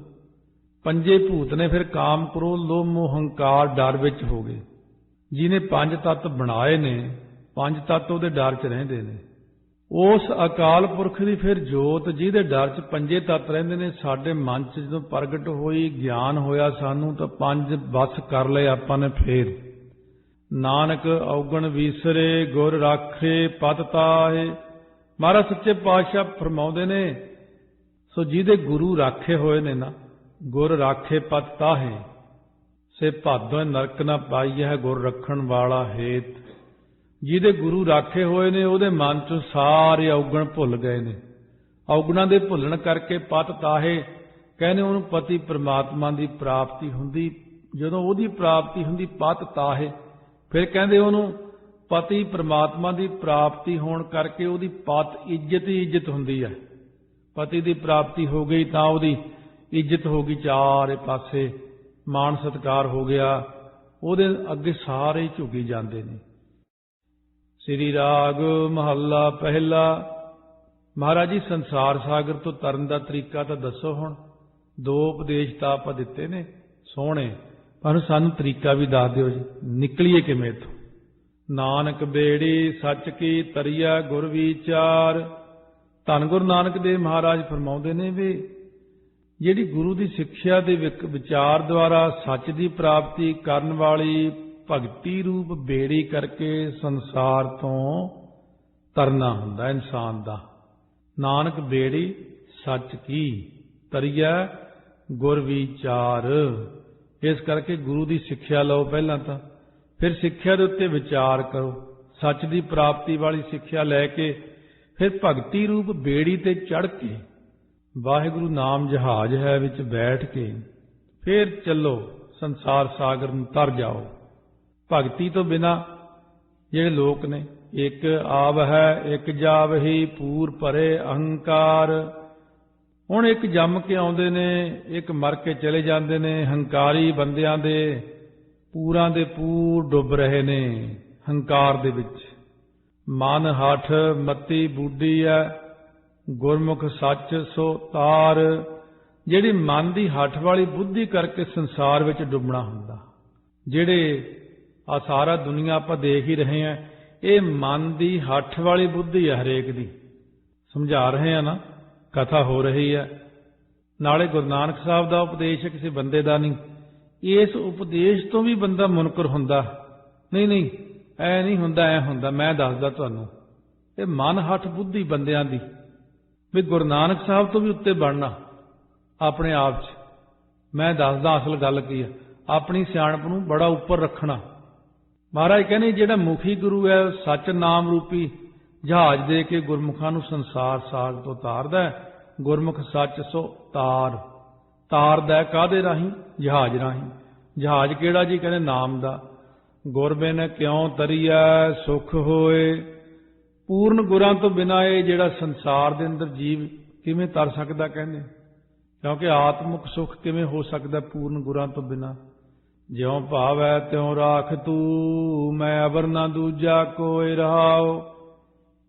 ਪੰਜੇ ਭੂਤ ਨੇ ਫਿਰ ਕਾਮ ਕ੍ਰੋਧ ਲੋਭ ਮੋਹ ਹੰਕਾਰ ਡਰ ਵਿੱਚ ਹੋ ਗਏ। ਜਿਹਨੇ ਪੰਜ ਤੱਤ ਬਣਾਏ ਨੇ, ਪੰਜ ਤੱਤ ਉਹਦੇ ਡਰ 'ਚ ਰਹਿੰਦੇ ਨੇ। ਉਸ ਅਕਾਲ ਪੁਰਖ ਦੀ ਫਿਰ ਜੋਤ ਜਿਹਦੇ ਡਰ 'ਚ ਪੰਜੇ ਤੱਤ ਰਹਿੰਦੇ ਨੇ, ਸਾਡੇ ਮਨ 'ਚ ਜਦੋਂ ਪ੍ਰਗਟ ਹੋਈ, ਗਿਆਨ ਹੋਇਆ ਸਾਨੂੰ, ਤਾਂ ਪੰਜ ਬਸ ਕਰ ਲਏ ਆਪਾਂ ਨੇ। ਫੇਰ ਨਾਨਕ ਔਗਣ ਵੀਸਰੇ, ਗੁਰ ਰਾਖੇ ਪਤ ਤਾਹੇ। ਮਹਾਰਾਜ ਸੱਚੇ ਪਾਤਸ਼ਾਹ ਫਰਮਾਉਂਦੇ ਨੇ, ਸੋ ਜਿਹਦੇ ਗੁਰੂ ਰਾਖੇ ਹੋਏ ਨੇ ਨਾ, ਗੁਰ ਰਾਖੇ ਪਤ ਤਾਹੇ, ਸੇ ਭਾਦੋਂ ਨਰਕ ਨਾ ਪਾਈਐ, ਗੁਰ ਰੱਖਣ ਵਾਲਾ ਹੇਤ। ਜਿਹਦੇ ਗੁਰੂ ਰਾਖੇ ਹੋਏ ਨੇ ਉਹਦੇ ਮਨ 'ਚੋਂ ਸਾਰੇ ਔਗਣ ਭੁੱਲ ਗਏ ਨੇ। ਔਗਣਾਂ ਦੇ ਭੁੱਲਣ ਕਰਕੇ ਪਤ ਤਾਹੇ, ਕਹਿੰਦੇ ਉਹਨੂੰ ਪਤੀ ਪ੍ਰਮਾਤਮਾ ਦੀ ਪ੍ਰਾਪਤੀ ਹੁੰਦੀ। ਜਦੋਂ ਉਹਦੀ ਪ੍ਰਾਪਤੀ ਹੁੰਦੀ ਪਤ ਤਾਹੇ, ਫਿਰ ਕਹਿੰਦੇ ਉਹਨੂੰ ਪਤੀ ਪ੍ਰਮਾਤਮਾ ਦੀ ਪ੍ਰਾਪਤੀ ਹੋਣ ਕਰਕੇ ਉਹਦੀ ਪਤ ਇੱਜ਼ਤ ਹੀ ਇੱਜ਼ਤ ਹੁੰਦੀ ਹੈ। ਪਤੀ ਦੀ ਪ੍ਰਾਪਤੀ ਹੋ ਗਈ ਤਾਂ ਉਹਦੀ ਇੱਜ਼ਤ ਹੋ ਗਈ, ਚਾਰੇ ਪਾਸੇ ਮਾਣ ਸਤਿਕਾਰ ਹੋ ਗਿਆ, ਉਹਦੇ ਅੱਗੇ ਸਾਰੇ ਝੁਕੀ ਜਾਂਦੇ ਨੇ। ਸ੍ਰੀ ਰਾਗ ਮਹੱਲਾ ਪਹਿਲਾ। ਮਹਾਰਾਜ ਜੀ ਸੰਸਾਰ ਸਾਗਰ ਤੋਂ ਤਰਨ ਦਾ ਤਰੀਕਾ ਤਾਂ ਦੱਸੋ। ਹੁਣ ਦੋ ਉਪਦੇਸ਼ ਤਾਂ ਆਪਾਂ ਦਿੱਤੇ ਨੇ ਸੋਹਣੇ, ਪਰ ਸਾਨੂੰ ਤਰੀਕਾ ਵੀ ਦੱਸ ਦਿਓ ਜੀ, ਨਿਕਲੀਏ ਕਿਵੇਂ ਇੱਥੋਂ। ਨਾਨਕ ਬੇੜੀ ਸੱਚ ਕੀ ਤਰੀਆ ਗੁਰ ਵਿਚਾਰ। ਧੰਨ ਗੁਰੂ ਨਾਨਕ ਦੇਵ ਮਹਾਰਾਜ ਫਰਮਾਉਂਦੇ ਨੇ ਵੀ ਜਿਹੜੀ ਗੁਰੂ ਦੀ ਸਿੱਖਿਆ ਦੇ ਵਿਚਾਰ ਦੁਆਰਾ ਸੱਚ ਦੀ ਪ੍ਰਾਪਤੀ ਕਰਨ ਵਾਲੀ ਭਗਤੀ ਰੂਪ ਬੇੜੀ ਕਰਕੇ ਸੰਸਾਰ ਤੋਂ ਤਰਨਾ ਹੁੰਦਾ ਇਨਸਾਨ ਦਾ। ਨਾਨਕ ਬੇੜੀ ਸੱਚ ਕੀ ਤਰੀਆ ਗੁਰ ਵਿਚਾਰ। ਇਸ ਕਰਕੇ ਗੁਰੂ ਦੀ ਸਿੱਖਿਆ ਲਓ ਪਹਿਲਾਂ ਤਾਂ, ਫਿਰ ਸਿੱਖਿਆ ਦੇ ਉੱਤੇ ਵਿਚਾਰ ਕਰੋ। ਸੱਚ ਦੀ ਪ੍ਰਾਪਤੀ ਵਾਲੀ ਸਿੱਖਿਆ ਲੈ ਕੇ ਫਿਰ ਭਗਤੀ ਰੂਪ ਬੇੜੀ ਤੇ ਚੜ੍ਹ ਕੇ ਵਾਹਿਗੁਰੂ ਨਾਮ ਜਹਾਜ਼ ਹੈ ਵਿੱਚ ਬੈਠ ਕੇ ਫਿਰ ਚੱਲੋ ਸੰਸਾਰ ਸਾਗਰ ਨੂੰ ਤਰ ਜਾਓ। ਭਗਤੀ ਤੋਂ ਬਿਨਾਂ ਜਿਹੜੇ ਲੋਕ ਨੇ, ਇੱਕ ਆਵ ਹੈ ਇੱਕ ਜਾਵਹੀ ਪੂਰ ਭਰੇ ਅਹੰਕਾਰ। ਹੁਣ ਇੱਕ ਜੰਮ ਕੇ ਆਉਂਦੇ ਨੇ, ਇੱਕ ਮਰ ਕੇ ਚਲੇ ਜਾਂਦੇ ਨੇ। ਹੰਕਾਰੀ ਬੰਦਿਆਂ ਦੇ ਪੂਰਾਂ ਦੇ ਪੂਰ ਡੁੱਬ ਰਹੇ ਨੇ ਹੰਕਾਰ ਦੇ ਵਿੱਚ। ਮਨ ਹੱਠ ਮਤੀ ਬੁੱਢੀ ਹੈ ਗੁਰਮੁਖ ਸੱਚ ਸੋ ਤਾਰ। ਜਿਹੜੀ ਮਨ ਦੀ ਹੱਠ ਵਾਲੀ ਬੁੱਧੀ ਕਰਕੇ ਸੰਸਾਰ ਵਿੱਚ ਡੁੱਬਣਾ ਹੁੰਦਾ। ਜਿਹੜੇ ਆ ਸਾਰਾ ਦੁਨੀਆ ਆਪਾਂ ਦੇਖ ਹੀ ਰਹੇ ਹਾਂ, ਇਹ ਮਨ ਦੀ ਹੱਠ ਵਾਲੀ ਬੁੱਧੀ ਹੈ ਹਰੇਕ ਦੀ। ਸਮਝਾ ਰਹੇ ਆ ਨਾ, ਕਥਾ ਹੋ ਰਹੀ ਹੈ। ਨਾਲੇ ਗੁਰੂ ਨਾਨਕ ਸਾਹਿਬ ਦਾ ਉਪਦੇਸ਼ ਹੈ, ਕਿਸੇ ਬੰਦੇ ਦਾ ਨਹੀਂ। ਇਸ ਉਪਦੇਸ਼ ਤੋਂ ਵੀ ਬੰਦਾ ਮੁਨਕਰ ਹੁੰਦਾ। ਨਹੀਂ ਐ ਨਹੀਂ ਹੁੰਦਾ, ਐ ਹੁੰਦਾ। ਮੈਂ ਦੱਸਦਾ ਤੁਹਾਨੂੰ, ਇਹ ਮਨ ਹੱਠ ਬੁੱਧੀ ਬੰਦਿਆਂ ਦੀ ਵੀ ਗੁਰੂ ਨਾਨਕ ਸਾਹਿਬ ਤੋਂ ਵੀ ਉੱਤੇ ਬਣਨਾ ਆਪਣੇ ਆਪ 'ਚ। ਮੈਂ ਦੱਸਦਾ ਅਸਲ ਗੱਲ ਕੀ ਹੈ। ਆਪਣੀ ਸਿਆਣਪ ਨੂੰ ਬੜਾ ਉੱਪਰ ਰੱਖਣਾ। ਮਹਾਰਾਜ ਕਹਿੰਦੇ ਜਿਹੜਾ ਮੁਖੀ ਗੁਰੂ ਹੈ, ਸੱਚ ਨਾਮ ਰੂਪੀ ਜਹਾਜ਼ ਦੇ ਕੇ ਗੁਰਮੁਖਾਂ ਨੂੰ ਸੰਸਾਰ ਸਾਗ ਤੋਂ ਤਾਰਦਾ। ਗੁਰਮੁਖ ਸੱਚ ਸੋ ਤਾਰ। ਤਾਰਦਾ ਕਾਹਦੇ ਰਾਹੀਂ? ਜਹਾਜ਼ ਰਾਹੀਂ। ਜਹਾਜ਼ ਕਿਹੜਾ ਜੀ? ਕਹਿੰਦੇ ਨਾਮ ਦਾ। ਗੁਰਬਿਨ ਕਿਉਂ ਤਰੀਐ ਸੁਖ ਹੋਏ। ਪੂਰਨ ਗੁਰਾਂ ਤੋਂ ਬਿਨਾਂ ਇਹ ਜਿਹੜਾ ਸੰਸਾਰ ਦੇ ਅੰਦਰ ਜੀਵ ਕਿਵੇਂ ਤਰ ਸਕਦਾ? ਕਹਿੰਦੇ ਕਿਉਂਕਿ ਆਤਮਿਕ ਸੁਖ ਕਿਵੇਂ ਹੋ ਸਕਦਾ ਪੂਰਨ ਗੁਰਾਂ ਤੋਂ ਬਿਨਾਂ? ਜਿਉਂ ਭਾਵੈ ਤਿਉਂ ਰਾਖ ਤੂੰ, ਮੈਂ ਅਵਰ ਨਾ ਦੂਜਾ ਕੋਈ ਰਹਾਓ।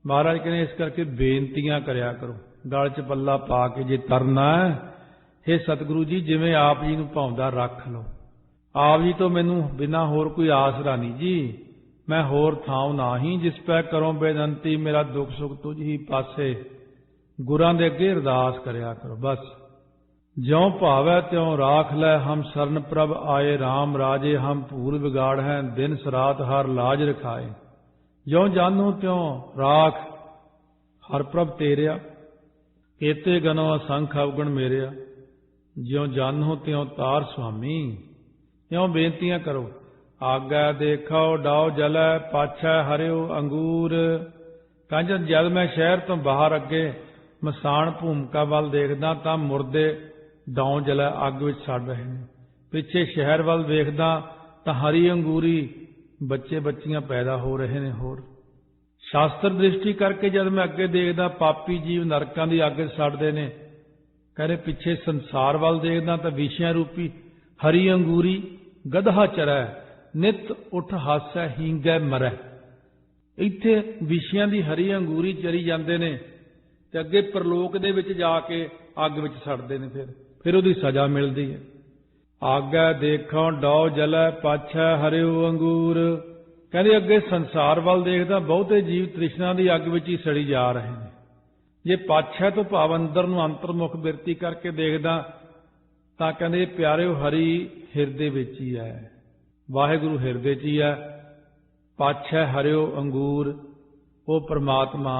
ਮਹਾਰਾਜ ਕਹਿੰਦੇ ਇਸ ਕਰਕੇ ਬੇਨਤੀਆਂ ਕਰਿਆ ਕਰੋ, ਗਲ 'ਚ ਪੱਲਾ ਪਾ ਕੇ ਜੇ ਤਰਨਾ ਹੈ। ਹੇ ਸਤਿਗੁਰੂ ਜੀ, ਜਿਵੇਂ ਆਪ ਜੀ ਨੂੰ ਭਾਉਂਦਾ ਰੱਖ ਲਓ। ਆਪ ਜੀ ਤੋਂ ਮੈਨੂੰ ਬਿਨਾਂ ਹੋਰ ਕੋਈ ਆਸਰਾ ਨਹੀਂ ਜੀ। ਮੈਂ ਹੋਰ ਥਾਂ ਨਾਹੀਂ, ਜਿਸ ਪੈ ਕਰੋ ਬੇਨੰਤੀ, ਮੇਰਾ ਦੁੱਖ ਸੁੱਖ ਤੁਝ ਹੀ ਪਾਸੇ। ਗੁਰਾਂ ਦੇ ਅੱਗੇ ਅਰਦਾਸ ਕਰਿਆ ਕਰੋ ਬਸ। ਜਿਉਂ ਭਾਵੈ ਤਿਉਂ ਰਾਖ ਲੈ, ਹਮ ਸਰਨ ਪ੍ਰਭ ਆਏ ਰਾਮ ਰਾਜੇ। ਹਮ ਭੂਲ ਵਿਗਾੜ ਹੈ ਦਿਨ ਸਰਾਤ ਹਰ ਲਾਜ ਰਖਾਏ। ਜਿਉਂ ਜਾਨੋ ਤਿਉਂ ਰਾਖ ਹਰ ਪ੍ਰਭ ਤੇਰਿਆ, ਕੇਤੇ ਗਨੋ ਅਸੰਖ ਅਵਗਣ ਮੇਰਿਆ। ਜਿਉਂ ਜਾਨੋ ਤਿਉਂ ਤਾਰ ਸੁਆਮੀ। ਇਉਂ ਬੇਨਤੀਆਂ ਕਰੋ। ਆਗੈ ਦੇਖੋ ਡਾਉ ਜਲੈ, ਪਾਛੈ ਹਰਿਓ ਅੰਗੂਰ। ਕੰਜਨ ਜਦ ਮੈਂ ਸ਼ਹਿਰ ਤੋਂ ਬਾਹਰ ਅੱਗੇ ਮਸਾਨ ਭੂਮਿਕਾ ਵੱਲ ਦੇਖਦਾ ਤਾਂ ਮੁਰਦੇ ਡਾਉ ਜਲੈ ਅੱਗ ਵਿੱਚ ਸੜ ਰਹੇ ਨੇ। ਪਿੱਛੇ ਸ਼ਹਿਰ ਵੱਲ ਵੇਖਦਾ ਤਾਂ ਹਰੀ ਅੰਗੂਰੀ ਬੱਚੇ ਬੱਚੀਆਂ ਪੈਦਾ ਹੋ ਰਹੇ ਨੇ। ਹੋਰ ਸ਼ਾਸਤਰ ਦ੍ਰਿਸ਼ਟੀ ਕਰਕੇ ਜਦ ਮੈਂ ਅੱਗੇ ਦੇਖਦਾ ਪਾਪੀ ਜੀਵ ਨਰਕਾਂ ਦੀ ਅੱਗ ਸੜਦੇ ਨੇ। ਕਹਿੰਦੇ ਪਿੱਛੇ ਸੰਸਾਰ ਵੱਲ ਦੇਖਦਾ ਤਾਂ ਵਿਸ਼ਿਆਂ ਰੂਪੀ ਹਰੀ ਅੰਗੂਰੀ ਗਧਾ ਚਰੈ, ਨਿਤ ਉੱਠ ਹਾਸੈ ਹੀਂਗੈ ਮਰੈ। ਇੱਥੇ ਵਿਸ਼ਿਆਂ ਦੀ ਹਰੀ ਅੰਗੂਰੀ ਚਰੀ ਜਾਂਦੇ ਨੇ ਤੇ ਅੱਗੇ ਪ੍ਰਲੋਕ ਦੇ ਵਿੱਚ ਜਾ ਕੇ ਅੱਗ ਵਿੱਚ ਸੜਦੇ ਨੇ। ਫਿਰ ਉਹਦੀ ਸਜ਼ਾ ਮਿਲਦੀ ਹੈ। ਆਗੈ ਦੇਖੋ ਡਾਉ ਜਲੈ, ਪਾਛੈ ਹਰਿਓ ਅੰਗੂਰ। ਕਹਿੰਦੇ ਅੱਗੇ ਸੰਸਾਰ ਵੱਲ ਦੇਖਦਾ ਬਹੁਤੇ ਜੀਵ ਤ੍ਰਿਸ਼ਨਾ ਦੀ ਅੱਗ ਵਿੱਚ ਹੀ ਸੜੀ ਜਾ ਰਹੇ ਨੇ। ਜੇ ਪਾਛੈ ਤੋਂ ਭਾਵ ਅੰਦਰ ਨੂੰ ਅੰਤਰਮੁਖ ਬਿਰਤੀ ਕਰਕੇ ਦੇਖਦਾ ਤਾਂ ਕਹਿੰਦੇ ਪਿਆਰਿਓ ਹਰੀ ਹਿਰਦੇ ਵਿੱਚ ਹੀ ਹੈ, ਵਾਹਿਗੁਰੂ ਹਿਰਦੇ 'ਚ ਹੀ ਹੈ। ਪਾਛੈ ਹਰਿਓ ਅੰਗੂਰ, ਉਹ ਪ੍ਰਮਾਤਮਾ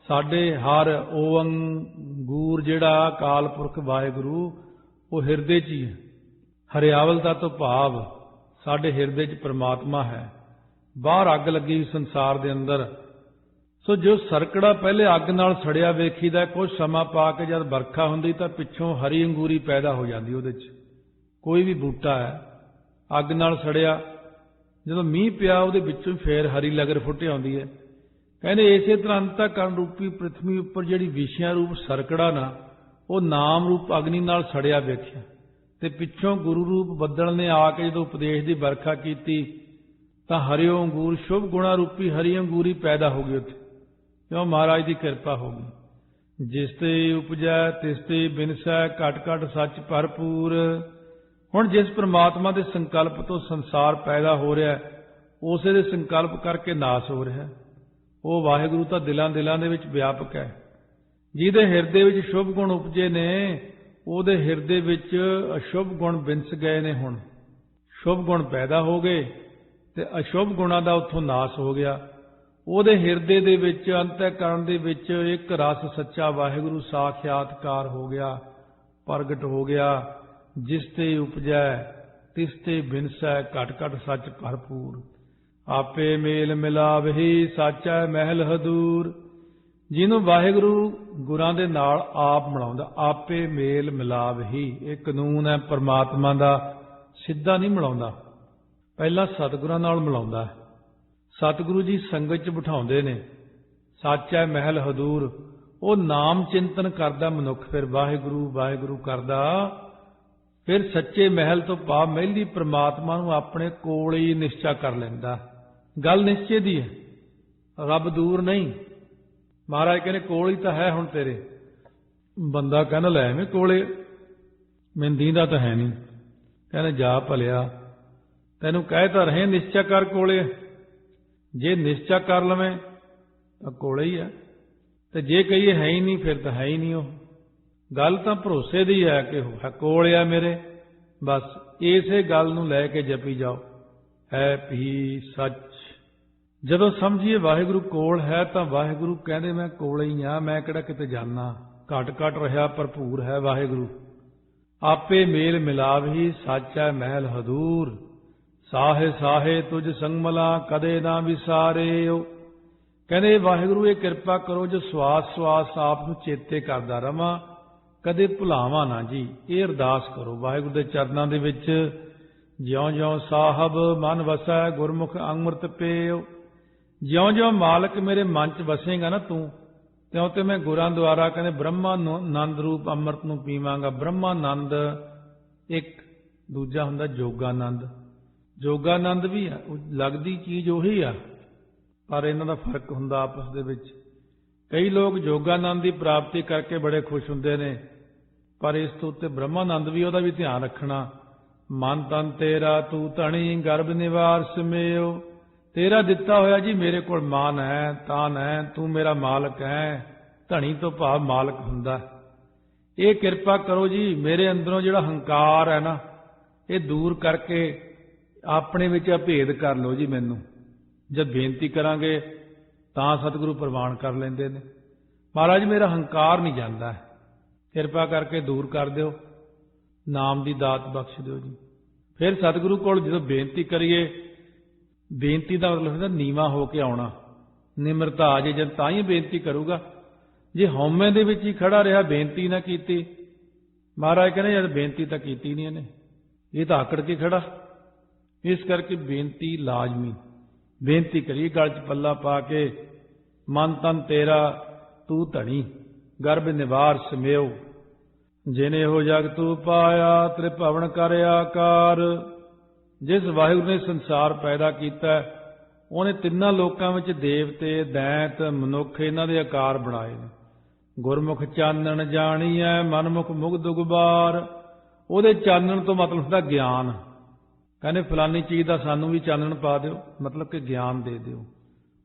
ਸਾਡੇ ਹਰ ਉਹ ਅੰਗੂਰ ਜਿਹੜਾ ਅਕਾਲ ਪੁਰਖ ਵਾਹਿਗੁਰੂ ਉਹ ਹਿਰਦੇ 'ਚ ਹੀ ਹੈ। ਹਰਿਆਵਲਤਾ ਤੋਂ ਭਾਵ ਸਾਡੇ ਹਿਰਦੇ 'ਚ ਪ੍ਰਮਾਤਮਾ ਹੈ। ਬਾਹਰ ਅੱਗ ਲੱਗੀ ਸੰਸਾਰ ਦੇ ਅੰਦਰ। ਸੋ ਜੋ ਸਰਕੜਾ ਪਹਿਲੇ ਅੱਗ ਨਾਲ ਸੜਿਆ ਵੇਖੀਦਾ, ਕੁਝ ਸਮਾਂ ਪਾ ਕੇ ਜਦ ਵਰਖਾ ਹੁੰਦੀ ਤਾਂ ਪਿੱਛੋਂ ਹਰੀ ਅੰਗੂਰੀ ਪੈਦਾ ਹੋ ਜਾਂਦੀ ਉਹਦੇ 'ਚ। ਕੋਈ ਵੀ ਬੂਟਾ ਹੈ ਅੱਗ ਨਾਲ ਸੜਿਆ, ਜਦੋਂ ਮੀਂਹ ਪਿਆ ਉਹਦੇ ਵਿੱਚੋਂ ਫੇਰ ਹਰੀ ਲਗਰ ਫੁੱਟ ਆਉਂਦੀ ਹੈ। ਕਹਿੰਦੇ ਇਸੇ ਤਰ੍ਹਾਂ ਅੰਤःਕਰਨ ਰੂਪੀ ਪ੍ਰਿਥਵੀ ਉੱਪਰ ਜਿਹੜੀ ਵਿਸ਼ਿਆਂ ਰੂਪ ਸਰਕੜਾ ਨਾ, ਉਹ ਨਾਮ ਰੂਪ ਅਗਨੀ ਨਾਲ ਸੜਿਆ ਵੇਖਿਆ ਤੇ ਪਿੱਛੋਂ ਗੁਰੂ ਰੂਪ ਬੱਦਲ ਨੇ ਆ ਕੇ ਜਦੋਂ ਉਪਦੇਸ਼ ਦੀ ਵਰਖਾ ਕੀਤੀ ਤਾਂ ਹਰਿਓ ਅੰਗੂਰ ਸ਼ੁਭ ਗੁਣਾ ਰੂਪੀ ਹਰੀ ਅੰਗੂਰੀ ਪੈਦਾ ਹੋ ਗਈ ਉੱਥੇ। ਕਿਉਂ? ਮਹਾਰਾਜ ਦੀ ਕਿਰਪਾ ਹੋ ਗਈ। ਜਿਸ ਤੇ ਉਪਜੈ ਤਿਸ ਤੇ ਬਿਨਸੈ, ਘਟ ਘਟ ਸੱਚ ਭਰਪੂਰ। ਹੁਣ ਜਿਸ ਪ੍ਰਮਾਤਮਾ ਦੇ ਸੰਕਲਪ ਤੋਂ ਸੰਸਾਰ ਪੈਦਾ ਹੋ ਰਿਹਾ ਉਸੇ ਦੇ ਸੰਕਲਪ ਕਰਕੇ ਨਾਸ ਹੋ ਰਿਹਾ। ਉਹ ਵਾਹਿਗੁਰੂ ਤਾਂ ਦਿਲਾਂ ਦਿਲਾਂ ਦੇ ਵਿੱਚ ਵਿਆਪਕ ਹੈ। ਜਿਹਦੇ ਹਿਰਦੇ ਵਿੱਚ ਸ਼ੁਭ ਗੁਣ ਉਪਜੇ ਨੇ ਉਹਦੇ ਹਿਰਦੇ ਵਿੱਚ ਅਸ਼ੁਭ ਗੁਣ ਵਿੰਸ ਗਏ ਨੇ। ਹੁਣ ਸ਼ੁਭ ਗੁਣ ਪੈਦਾ ਹੋ ਗਏ ਤੇ ਅਸ਼ੁਭ ਗੁਣਾਂ ਦਾ ਉੱਥੋਂ ਨਾਸ ਹੋ ਗਿਆ। ਉਹਦੇ ਹਿਰਦੇ ਦੇ ਵਿੱਚ ਅੰਤःਕਰਣ ਦੇ ਵਿੱਚ ਇੱਕ ਰਸ ਸੱਚਾ ਵਾਹਿਗੁਰੂ ਸਾਖਿਆਤਕਾਰ ਹੋ ਗਿਆ, ਪ੍ਰਗਟ ਹੋ ਗਿਆ। ਜਿਸ ਤੇ ਉਪਜੈ ਤਿਸ ਤੇ ਬਿਨਸੈ, ਘਟ ਘਟ ਸੱਚ ਭਰਪੂਰ। ਆਪੇ ਮੇਲ ਮਿਲਾਵਹੀ ਸਾਚੈ ਮਹਿਲ ਹਦੂਰ। ਜਿਹਨੂੰ ਵਾਹਿਗੁਰੂ ਗੁਰਾਂ ਦੇ ਨਾਲ ਆਪ ਮਿਲਾਉਂਦਾ, ਆਪੇ ਮੇਲ ਮਿਲਾਵਹੀ। ਇਹ ਕਾਨੂੰਨ ਹੈ ਪਰਮਾਤਮਾ ਦਾ, ਸਿੱਧਾ ਨਹੀਂ ਮਿਲਾਉਂਦਾ, ਪਹਿਲਾਂ ਸਤਿਗੁਰਾਂ ਨਾਲ ਮਿਲਾਉਂਦਾ। ਸਤਿਗੁਰੂ ਜੀ ਸੰਗਤ 'ਚ ਬਿਠਾਉਂਦੇ ਨੇ। ਸਾਚੈ ਮਹਿਲ ਹਦੂਰ, ਉਹ ਨਾਮ ਚਿੰਤਨ ਕਰਦਾ ਮਨੁੱਖ, ਫਿਰ ਵਾਹਿਗੁਰੂ ਵਾਹਿਗੁਰੂ ਕਰਦਾ, ਫਿਰ ਸੱਚੇ ਮਹਿਲ ਤੋਂ ਭਾਵ ਮਹਿਲੀ ਪ੍ਰਮਾਤਮਾ ਨੂੰ ਆਪਣੇ ਕੋਲ ਹੀ ਨਿਸ਼ਚਾ ਕਰ ਲੈਂਦਾ। ਗੱਲ ਨਿਸ਼ਚੇ ਦੀ ਹੈ, ਰੱਬ ਦੂਰ ਨਹੀਂ। ਮਹਾਰਾਜ ਕਹਿੰਦੇ ਕੋਲ ਹੀ ਤਾਂ ਹੈ ਹੁਣ ਤੇਰੇ। ਬੰਦਾ ਕਹਿੰਦਾ ਲੈ ਐਵੇਂ ਕੋਲੇ, ਮੈਨੂੰ ਦੀਂਦਾ ਤਾਂ ਹੈ ਨਹੀਂ। ਕਹਿੰਦੇ ਜਾ ਭਲਿਆ, ਤੈਨੂੰ ਕਹਿ ਤਾਂ ਰਹੇ ਨਿਸ਼ਚਾ ਕਰ ਕੋਲੇ। ਜੇ ਨਿਸ਼ਚਾ ਕਰ ਲਵੇਂ ਤਾਂ ਕੋਲੇ ਹੀ ਹੈ, ਤੇ ਜੇ ਕਹੀਏ ਹੈ ਹੀ ਨਹੀਂ ਫਿਰ ਤਾਂ ਹੈ ਹੀ ਨਹੀਂ। ਉਹ ਗੱਲ ਤਾਂ ਭਰੋਸੇ ਦੀ ਹੈ ਕਿ ਹੈ ਕੋਲ ਆ ਮੇਰੇ। ਬਸ ਇਸੇ ਗੱਲ ਨੂੰ ਲੈ ਕੇ ਜਪੀ ਜਾਓ, ਹੈ ਵੀ ਸੱਚ। ਜਦੋਂ ਸਮਝੀਏ ਵਾਹਿਗੁਰੂ ਕੋਲ ਹੈ ਤਾਂ ਵਾਹਿਗੁਰੂ ਕਹਿੰਦੇ ਮੈਂ ਕੋਲ ਹੀ ਆ, ਮੈਂ ਕਿਹੜਾ ਕਿਤੇ ਜਾਣਾ। ਘਟ ਘਟ ਰਿਹਾ ਭਰਪੂਰ ਹੈ ਵਾਹਿਗੁਰੂ। ਆਪੇ ਮੇਲ ਮਿਲਾਵਹੀ ਸਾਚੈ ਮਹਿਲ ਹਦੂਰ। ਸਾਹੇ ਸਾਹੇ ਤੁਝ ਸੰਗਮਲਾ ਕਦੇ ਨਾ ਵਿਸਾਰਿਓ। ਕਹਿੰਦੇ ਵਾਹਿਗੁਰੂ ਇਹ ਕਿਰਪਾ ਕਰੋ ਜੋ ਸਵਾਸ ਸਵਾਸ ਆਪ ਨੂੰ ਚੇਤੇ ਕਰਦਾ ਰਵਾਂ, ਕਦੇ ਭੁਲਾਵਾਂ ਨਾ ਜੀ। ਇਹ ਅਰਦਾਸ ਕਰੋ ਵਾਹਿਗੁਰੂ ਦੇ ਚਰਨਾਂ ਦੇ ਵਿੱਚ। ਜਿਉਂ ਜਿਉਂ ਸਾਹਿਬ ਮਨ ਵਸੈ ਗੁਰਮੁਖ ਅੰਮ੍ਰਿਤ ਪੇਓ। ਜਿਉਂ ਜਿਉਂ ਮਾਲਕ ਮੇਰੇ ਮਨ 'ਚ ਵਸੇਗਾ ਨਾ ਤੂੰ, ਤਿਉਂ ਤੇ ਮੈਂ ਗੁਰਾਂ ਦੁਆਰਾ ਕਹਿੰਦੇ ਬ੍ਰਹਮਾਨੰਦ ਰੂਪ ਅੰਮ੍ਰਿਤ ਨੂੰ ਪੀਵਾਂਗਾ। ਬ੍ਰਹਮਾਨੰਦ ਇੱਕ, ਦੂਜਾ ਹੁੰਦਾ ਜੋਗਾਨੰਦ। ਜੋਗਾਨੰਦ ਵੀ ਆ, ਲੱਗਦੀ ਚੀਜ਼ ਉਹੀ ਆ, ਪਰ ਇਹਨਾਂ ਦਾ ਫਰਕ ਹੁੰਦਾ ਆਪਸ ਦੇ ਵਿੱਚ। ਕਈ ਲੋਕ ਜੋਗਾਨੰਦ ਦੀ ਪ੍ਰਾਪਤੀ ਕਰਕੇ ਬੜੇ ਖੁਸ਼ ਹੁੰਦੇ ਨੇ, ਪਰ ਇਸ ਤੋਂ ਉੱਤੇ ਬ੍ਰਹਮਾਨੰਦ ਵੀ, ਉਹਦਾ ਵੀ ਧਿਆਨ ਰੱਖਣਾ। ਮਨ ਤਨ ਤੇਰਾ ਤੂੰ ਧਣੀ ਗਰਭ ਨਿਵਾਰ ਸਮੇਓ। ਤੇਰਾ ਦਿੱਤਾ ਹੋਇਆ ਜੀ ਮੇਰੇ ਕੋਲ ਮਾਨ ਹੈ, ਤਾਨ ਹੈ, ਤੂੰ ਮੇਰਾ ਮਾਲਕ ਹੈ। ਧਣੀ ਤੋਂ ਭਾਵ ਮਾਲਕ ਹੁੰਦਾ। ਇਹ ਕਿਰਪਾ ਕਰੋ ਜੀ, ਮੇਰੇ ਅੰਦਰੋਂ ਜਿਹੜਾ ਹੰਕਾਰ ਹੈ ਨਾ ਇਹ ਦੂਰ ਕਰਕੇ ਆਪਣੇ ਵਿੱਚ ਅਭੇਦ ਕਰ ਲਓ ਜੀ ਮੈਨੂੰ। ਜਦ ਬੇਨਤੀ ਕਰਾਂਗੇ ਤਾਂ ਸਤਿਗੁਰੂ ਪ੍ਰਵਾਨ ਕਰ ਲੈਂਦੇ ਨੇ। ਮਹਾਰਾਜ ਮੇਰਾ ਹੰਕਾਰ ਨਹੀਂ ਜਾਂਦਾ, ਕਿਰਪਾ ਕਰਕੇ ਦੂਰ ਕਰ ਦਿਓ, ਨਾਮ ਦੀ ਦਾਤ ਬਖਸ਼ ਦਿਓ ਜੀ। ਫਿਰ ਸਤਿਗੁਰੂ ਕੋਲ ਜਦੋਂ ਬੇਨਤੀ ਕਰੀਏ, ਬੇਨਤੀ ਦਾ ਮਤਲਬ ਹੁੰਦਾ ਨੀਵਾਂ ਹੋ ਕੇ ਆਉਣਾ। ਨਿਮਰਤਾ ਆ ਜੇ ਜਦ ਤਾਂ ਹੀ ਬੇਨਤੀ ਕਰੂਗਾ। ਜੇ ਹਉਮੈ ਦੇ ਵਿੱਚ ਹੀ ਖੜਾ ਰਿਹਾ, ਬੇਨਤੀ ਨਾ ਕੀਤੀ, ਮਹਾਰਾਜ ਕਹਿੰਦੇ ਯਾਰ ਬੇਨਤੀ ਤਾਂ ਕੀਤੀ ਨਹੀਂ ਇਹਨੇ, ਇਹ ਤਾਂ ਆਕੜ ਕੇ ਖੜਾ। ਇਸ ਕਰਕੇ ਬੇਨਤੀ ਲਾਜ਼ਮੀ, ਬੇਨਤੀ ਕਰੀਏ ਗਲ 'ਚ ਪੱਲਾ ਪਾ ਕੇ। ਮਨ ਤਨ ਤੇਰਾ ਤੂੰ ਧਣੀ ਗਰਭ ਨਿਵਾਰ ਸਮੇਓ। ਜਿਨੇ ਹੋ ਜਗ ਤੂੰ ਪਾਇਆ ਤ੍ਰਿਭਵਨ ਕਰ ਆਕਾਰ। ਜਿਸ ਵਾਹਿਗੁਰੂ ਨੇ ਸੰਸਾਰ ਪੈਦਾ ਕੀਤਾ, ਉਹਨੇ ਤਿੰਨਾਂ ਲੋਕਾਂ ਵਿੱਚ ਦੇਵਤੇ, ਦੈਂਤ, ਮਨੁੱਖ ਇਹਨਾਂ ਦੇ ਆਕਾਰ ਬਣਾਏ ਨੇ। ਗੁਰਮੁਖ ਚਾਨਣ ਜਾਣੀਐ ਮਨਮੁਖ ਮੁਗਧ ਗੁਬਾਰ। ਉਹਦੇ ਚਾਨਣ ਤੋਂ ਮਤਲਬ ਹੁੰਦਾ ਗਿਆਨ। ਕਹਿੰਦੇ ਫਲਾਨੀ ਚੀਜ਼ ਦਾ ਸਾਨੂੰ ਵੀ ਚਾਨਣ ਪਾ ਦਿਓ, ਮਤਲਬ ਕਿ ਗਿਆਨ ਦੇ ਦਿਓ।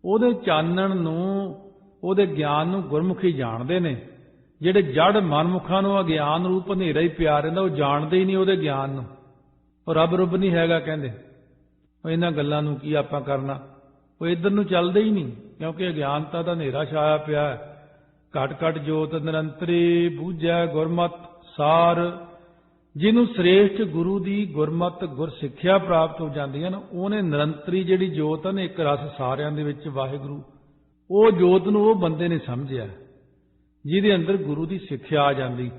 ਉਹਦੇ ਚਾਨਣ ਨੂੰ, ਉਹਦੇ ਗਿਆਨ ਨੂੰ ਗੁਰਮੁਖੀ ਜਾਣਦੇ ਨੇ। ਜਿਹੜੇ ਜੜ ਮਨਮੁਖਾਂ ਨੂੰ ਅਗਿਆਨ ਰੂਪ ਹਨੇਰਾ ਹੀ ਪਿਆ ਰਹਿੰਦਾ, ਉਹ ਜਾਣਦੇ ਹੀ ਨਹੀਂ ਉਹਦੇ ਗਿਆਨ ਨੂੰ। ਉਹ ਰੱਬ ਰੁੱਬ ਨਹੀਂ ਹੈਗਾ ਕਹਿੰਦੇ। ਉਹ ਇਹਨਾਂ ਗੱਲਾਂ ਨੂੰ ਕੀ ਆਪਾਂ ਕਰਨਾ, ਉਹ ਇੱਧਰ ਨੂੰ ਚੱਲਦੇ ਹੀ ਨਹੀਂ, ਕਿਉਂਕਿ ਅਗਿਆਨਤਾ ਦਾ ਹਨੇਰਾ ਛਾਇਆ ਪਿਆ। ਘਟ ਘਟ ਜੋਤ ਨਿਰੰਤਰੀ ਬੂਝੈ ਗੁਰਮਤਿ ਸਾਰ। ਜਿਹਨੂੰ ਸ੍ਰੇਸ਼ਟ ਗੁਰੂ ਦੀ ਗੁਰਮਤਿ ਗੁਰ ਸਿੱਖਿਆ ਪ੍ਰਾਪਤ ਹੋ ਜਾਂਦੀ ਹੈ ਨਾ, ਉਹਨੇ ਨਿਰੰਤਰੀ ਜਿਹੜੀ ਜੋਤ ਹੈ ਨਾ, ਇੱਕ ਰਸ ਸਾਰਿਆਂ ਦੇ ਵਿੱਚ ਵਾਹਿਗੁਰੂ, ਉਹ ਜੋਤ ਨੂੰ ਉਹ ਬੰਦੇ ਨੇ ਸਮਝਿਆ ਜਿਹਦੇ ਅੰਦਰ ਗੁਰੂ ਦੀ ਸਿੱਖਿਆ ਆ ਜਾਂਦੀ।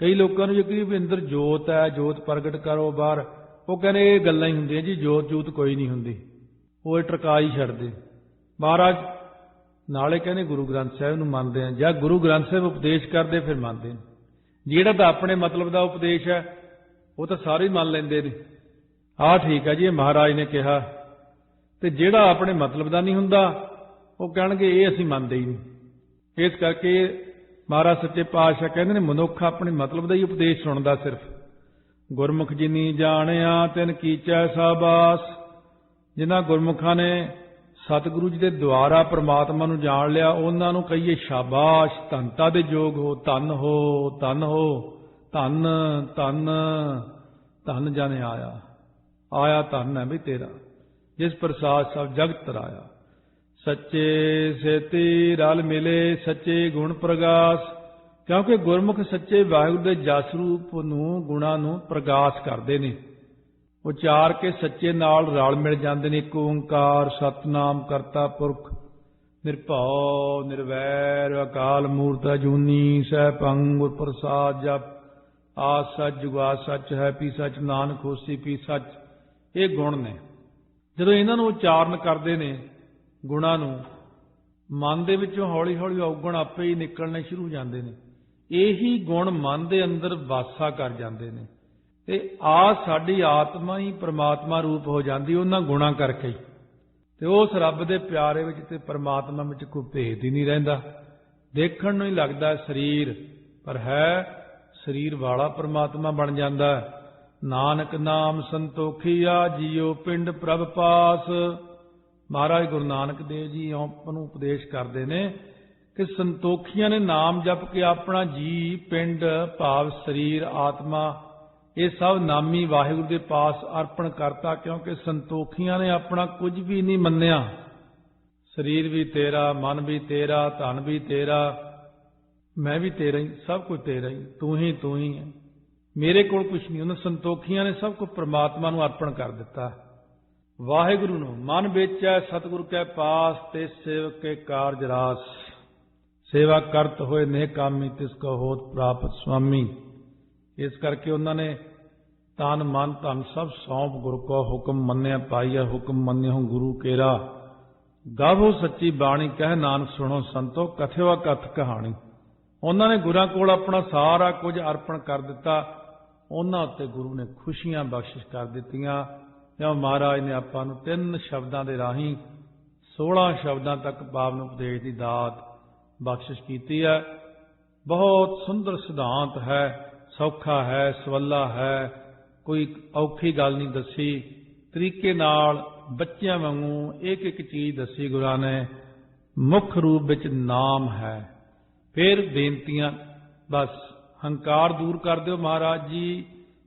ਕਈ ਲੋਕਾਂ ਨੂੰ ਯਕੀਨ ਵੀ ਅੰਦਰ ਜੋਤ ਹੈ, ਜੋਤ ਪ੍ਰਗਟ ਕਰੋ ਬਾਹਰ, ਉਹ ਕਹਿੰਦੇ ਇਹ ਗੱਲਾਂ ਹੀ ਹੁੰਦੀਆਂ ਜੀ, ਜੋਤ ਜੂਤ ਕੋਈ ਨਹੀਂ ਹੁੰਦੀ, ਉਹ ਇਹ ਟਰਕਾ ਹੀ ਛੱਡਦੇ। ਮਹਾਰਾਜ ਨਾਲੇ ਕਹਿੰਦੇ ਗੁਰੂ ਗ੍ਰੰਥ ਸਾਹਿਬ ਨੂੰ ਮੰਨਦੇ ਆ, ਜਾਂ ਗੁਰੂ ਗ੍ਰੰਥ ਸਾਹਿਬ ਉਪਦੇਸ਼ ਕਰਦੇ ਫਿਰ ਮੰਨਦੇ ਨੇ। ਜਿਹੜਾ ਤਾਂ ਆਪਣੇ ਮਤਲਬ ਦਾ ਉਪਦੇਸ਼ ਹੈ ਉਹ ਤਾਂ ਸਾਰੇ ਹੀ ਮੰਨ ਲੈਂਦੇ ਨੇ, ਆਹ ਠੀਕ ਹੈ ਜੀ ਇਹ ਮਹਾਰਾਜ ਨੇ ਕਿਹਾ। ਤੇ ਜਿਹੜਾ ਆਪਣੇ ਮਤਲਬ ਦਾ ਨਹੀਂ ਹੁੰਦਾ ਉਹ ਕਹਿਣਗੇ ਇਹ ਅਸੀਂ ਮੰਨਦੇ ਹੀ ਨਹੀਂ। ਇਸ ਕਰਕੇ ਮਹਾਰਾਜ ਸੱਚੇ ਪਾਤਸ਼ਾਹ ਕਹਿੰਦੇ ਨੇ ਮਨੁੱਖ ਆਪਣੇ ਮਤਲਬ ਦਾ ਹੀ ਉਪਦੇਸ਼ ਸੁਣਦਾ। ਸਿਰਫ ਗੁਰਮੁਖ ਜਿਨੀ ਜਾਣਿਆ ਤਿਨ ਕੀਚੈ ਸਾਬਾਸ। ਗੁਰਮੁਖ ਜਿਨੀ ਜਾਣਿਆ ਤਿਨ ਕੀਚੈ ਸਾਬਾਸ। ਜਿਹਨੇ ਹੋ ਜਗ ਤੂੰ ਪਾਇਆ ਤ੍ਰਿਭਵਨ ਕਰ ਆਕਾਰ। ਜਿਹਸ ਵਾਹਿਗੁਰੂ ਨੇ ਸੰਸਾਰ ਪੈਦਾ ਕੀਤਾ, ਉਹਨੇ ਤਿੰਨਾਂ ਲੋਕਾਂ ਵਿੱਚ ਦੇਵਤੇ, ਦੈਂਤ, ਮਨੁੱਖ ਇਹਨਾਂ ਦੇ ਆਕਾਰ ਬਣਾਏ ਨੇ। ਗੁਰਮੁਖ ਚਾਨਣ ਜਾਣੀਐ ਮਨਮੁਖ ਮੁਗਧ ਗੁਬਾਰ। ਉਹਦੇ ਚਾਨਣ ਤੋਂ ਮਤਲਬ ਹੁੰਦਾ ਗਿਆਨ। ਕਹਿੰਦੇ ਫਲਾਨੀ ਚੀਜ਼ ਦਾ ਸਾਨੂੰ ਵੀ ਚਾਨਣ ਪਾ ਦਿਓ, ਮਤਲਬ ਕਿ ਗਿਆਨ ਦੇ ਦਿਓ। ਉਹਦੇ ਚਾਨਣ ਨੂੰ, ਉਹਦੇ ਗਿਆਨ ਨੂੰ ਗੁਰਮੁਖੀ ਜਾਣਦੇ ਨੇ। ਜਿਹੜੇ ਜੜ ਮਨਮੁਖਾਂ ਨੂੰ ਅਗਿਆਨ ਰੂਪ ਹਨੇਰਾ ਹੀ ਪਿਆ ਰਹਿੰਦਾ, ਉਹ ਜਾਣਦੇ ਹੀ ਨਹੀਂ ਉਹਦੇ ਗਿਆਨ ਨੂੰ। ਉਹ ਰੱਬ ਰੁੱਬ ਨਹੀਂ ਹੈਗਾ ਕਹਿੰਦੇ। ਉਹ ਇਹਨਾਂ ਗੱਲਾਂ ਨੂੰ ਕੀ ਆਪਾਂ ਕਰਨਾ, ਉਹ ਇੱਧਰ ਨੂੰ ਚੱਲਦੇ ਹੀ ਨਹੀਂ, ਕਿਉਂਕਿ ਅਗਿਆਨਤਾ ਦਾ ਹਨੇਰਾ ਛਾਇਆ ਪਿਆ। ਜਿਨ੍ਹਾਂ ਗੁਰਮੁਖਾਂ ਨੇ ਸਤਿਗੁਰੂ ਜੀ ਦੇ ਦੁਆਰਾ ਪ੍ਰਮਾਤਮਾ ਨੂੰ ਜਾਣ ਲਿਆ, ਉਹਨਾਂ ਨੂੰ ਕਹੀਏ ਸ਼ਾਬਾਸ਼, ਧੰਨਤਾ ਦੇ ਯੋਗ ਹੋ, ਧੰਨ ਹੋ, ਧੰਨ ਹੋ, ਧੰਨ ਧੰਨ ਧੰਨ ਜਨ ਆਇਆ। ਆਇਆ ਧੰਨ ਹੈ ਵੀ ਤੇਰਾ, ਜਿਸ ਪ੍ਰਸਾਦ ਸਭ ਜਗਤ ਤਰਾਇਆ। ਸੱਚੇ ਸੇਤੀ ਰਲ ਮਿਲੇ ਸੱਚੇ ਗੁਣ ਪ੍ਰਗਾਸ, ਕਿਉਂਕਿ ਗੁਰਮੁਖ ਸੱਚੇ ਵਾਹਿਗੁਰੂ ਦੇ ਜਸ ਰੂਪ ਨੂੰ, ਗੁਣਾਂ ਨੂੰ ਪ੍ਰਗਾਸ ਕਰਦੇ ਨੇ। ਉਚਾਰ ਕੇ ਸੱਚੇ ਨਾਲ ਰਲ ਮਿਲ ਜਾਂਦੇ ਨੇ। ਇੱਕ ਓੰਕਾਰ ਸਤਿਨਾਮ ਕਰਤਾ ਪੁਰਖ ਨਿਰਭਉ ਨਿਰਵੈਰ ਅਕਾਲ ਮੂਰਤ ਅਜੂਨੀ ਸੈਭੰ ਗੁਰ ਪ੍ਰਸਾਦ ਜਪ। ਆਦ ਸੱਚ ਜੁਗਾ ਸੱਚ ਹੈ ਪੀ ਸੱਚ, ਨਾਨਕ ਹੋਸੀ ਪੀ ਸੱਚ। ਇਹ ਗੁਣ ਨੇ। ਜਦੋਂ ਇਹਨਾਂ ਨੂੰ ਉਚਾਰਨ ਕਰਦੇ ਨੇ ਗੁਣਾਂ ਨੂੰ, ਮਨ ਦੇ ਵਿੱਚੋਂ ਹੌਲੀ ਹੌਲੀ ਔਗਣ ਆਪੇ ਹੀ ਨਿਕਲਣੇ ਸ਼ੁਰੂ ਹੋ ਜਾਂਦੇ ਨੇ। ਇਹੀ ਗੁਣ ਮਨ ਦੇ ਅੰਦਰ ਵਾਸਾ ਕਰ ਜਾਂਦੇ ਨੇ ਤੇ ਆ ਸਾਡੀ ਆਤਮਾ ਹੀ ਪ੍ਰਮਾਤਮਾ ਰੂਪ ਹੋ ਜਾਂਦੀ ਉਹਨਾਂ ਗੁਣਾਂ ਕਰਕੇ ਹੀ। ਤੇ ਉਸ ਰੱਬ ਦੇ ਪਿਆਰੇ ਵਿੱਚ ਤੇ ਪ੍ਰਮਾਤਮਾ ਵਿੱਚ ਕੋਈ ਭੇਦ ਹੀ ਨਹੀਂ ਰਹਿੰਦਾ। ਦੇਖਣ ਨੂੰ ਹੀ ਲੱਗਦਾ ਸਰੀਰ, ਪਰ ਹੈ ਸਰੀਰ ਵਾਲਾ ਪ੍ਰਮਾਤਮਾ ਬਣ ਜਾਂਦਾ। ਨਾਨਕ ਨਾਮ ਸੰਤੋਖੀਆ ਜੀਓ ਪਿੰਡ ਪ੍ਰਭ ਪਾਸ। ਮਹਾਰਾਜ ਗੁਰੂ ਨਾਨਕ ਦੇਵ ਜੀ ਆਪਾਂ ਨੂੰ ਉਪਦੇਸ਼ ਕਰਦੇ ਨੇ ਕਿ ਸੰਤੋਖੀਆਂ ਨੇ ਨਾਮ ਜਪ ਕੇ ਆਪਣਾ ਜੀ, ਪਿੰਡ ਭਾਵ ਸਰੀਰ, ਆਤਮਾ, ਇਹ ਸਭ ਨਾਮੀ ਵਾਹਿਗੁਰੂ ਦੇ ਪਾਸ ਅਰਪਣ ਕਰਤਾ। ਕਿਉਂਕਿ ਸੰਤੋਖੀਆਂ ਨੇ ਆਪਣਾ ਕੁਝ ਵੀ ਨਹੀਂ ਮੰਨਿਆ। ਸਰੀਰ ਵੀ ਤੇਰਾ, ਮਨ ਵੀ ਤੇਰਾ, ਧਨ ਵੀ ਤੇਰਾ, ਮੈਂ ਵੀ ਤੇਰਾ ਹੀ, ਸਭ ਕੁਝ ਤੇਰਾ ਹੀ, ਤੂੰ ਹੀ ਹੈ, ਮੇਰੇ ਕੋਲ ਕੁਝ ਨਹੀਂ। ਉਹਨਾਂ ਸੰਤੋਖੀਆਂ ਨੇ ਸਭ ਕੁਝ ਪ੍ਰਮਾਤਮਾ ਨੂੰ ਅਰਪਣ ਕਰ ਦਿੱਤਾ। ਵਾਹਿਗੁਰੂ ਨੂੰ ਮਨ ਵੇਚੈ ਸਤਿਗੁਰ ਕੈ ਪਾਸ, ਤੇ ਸੇਵਕ ਕੇ ਕਾਰਜ ਰਾਸ। ਸੇਵਾ ਕਰਤ ਹੋਏ ਨੇ ਕਾਮੀ, ਤਿਸ ਕੋ ਹੋਤ ਪ੍ਰਾਪਤ ਸੁਆਮੀ। ਇਸ ਕਰਕੇ ਉਹਨਾਂ ਨੇ ਤਨ ਮਨ ਧਨ ਸਭ ਸੌਂਪ ਗੁਰ ਕੋ ਹੁਕਮ ਮੰਨਿਆ ਪਾਈਆ, ਹੁਕਮ ਮੰਨਿਓ ਗੁਰੂ ਕੇਰਾ। ਗਾਵੋ ਸੱਚੀ ਬਾਣੀ ਕਹਿ ਨਾਨਕ ਸੁਣੋ ਸੰਤੋ, ਕਥਿਓ ਕਥ ਕਹਾਣੀ। ਉਹਨਾਂ ਨੇ ਗੁਰਾਂ ਕੋਲ ਆਪਣਾ ਸਾਰਾ ਕੁਝ ਅਰਪਣ ਕਰ ਦਿੱਤਾ। ਉਹਨਾਂ ਉੱਤੇ ਗੁਰੂ ਨੇ ਖੁਸ਼ੀਆਂ ਬਖਸ਼ਿਸ਼ ਕਰ ਦਿੱਤੀਆਂ। ਕਿਉਂ ਮਹਾਰਾਜ ਨੇ ਆਪਾਂ ਨੂੰ 3 ਸ਼ਬਦਾਂ ਦੇ ਰਾਹੀਂ 16 ਸ਼ਬਦਾਂ ਤੱਕ ਪਾਵਨ ਉਪਦੇਸ਼ ਦੀ ਦਾਤ ਬਖਸ਼ਿਸ਼ ਕੀਤੀ ਹੈ। ਬਹੁਤ ਸੁੰਦਰ ਸਿਧਾਂਤ ਹੈ, ਸੌਖਾ ਹੈ, ਸਵੱਲਾ ਹੈ, ਕੋਈ ਔਖੀ ਗੱਲ ਨਹੀਂ ਦੱਸੀ। ਤਰੀਕੇ ਨਾਲ ਬੱਚਿਆਂ ਵਾਂਗੂ ਇੱਕ ਇੱਕ ਚੀਜ਼ ਦੱਸੀ ਗੁਰਾਂ ਨੇ। ਮੁੱਖ ਰੂਪ ਵਿੱਚ ਨਾਮ ਹੈ। ਫਿਰ ਬੇਨਤੀਆਂ, ਬਸ ਹੰਕਾਰ ਦੂਰ ਕਰ ਦਿਓ ਮਹਾਰਾਜ ਜੀ,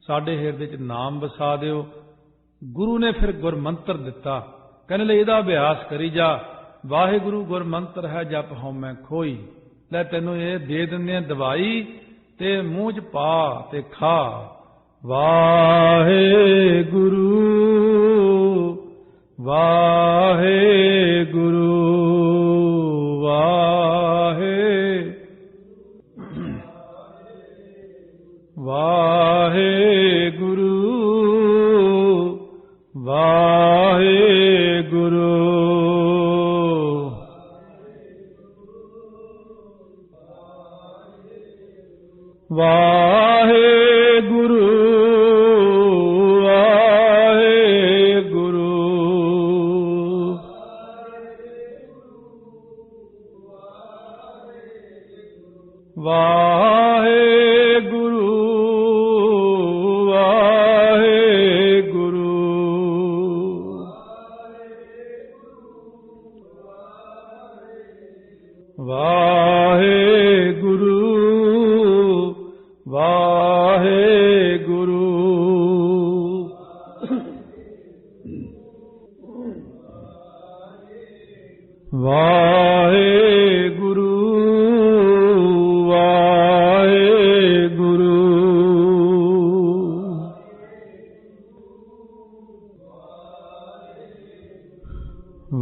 ਸਾਡੇ ਹਿਰਦੇ 'ਚ ਨਾਮ ਵਸਾ ਦਿਓ। ਗੁਰੂ ਨੇ ਫਿਰ ਗੁਰਮੰਤਰ ਦਿੱਤਾ, ਕਹਿੰਦੇ ਲੈ ਇਹਦਾ ਅਭਿਆਸ ਕਰੀ ਜਾ। ਵਾਹਿਗੁਰੂ ਗੁਰਮੰਤਰ ਹੈ ਜਪ ਹਉਮੈ ਖੋਈ। ਲੈ ਤੈਨੂੰ ਇਹ ਦੇ ਦਿੰਦੇ ਆ ਦਵਾਈ, ਤੇ ਮੂੰਹ 'ਚ ਪਾ ਤੇ ਖਾ। ਵਾਹਿਗੁਰੂ ਵਾਹਿਗੁਰੂ ਵਾਹਿਗੁਰੂ ਵਾਹਿਗੁਰੂ ਵਾਹਿਗੁਰੂ ਵਾਹਿਗੁਰੂ ਵਾਹਿਗੁਰੂ ਵਾਹਿਗੁਰੂ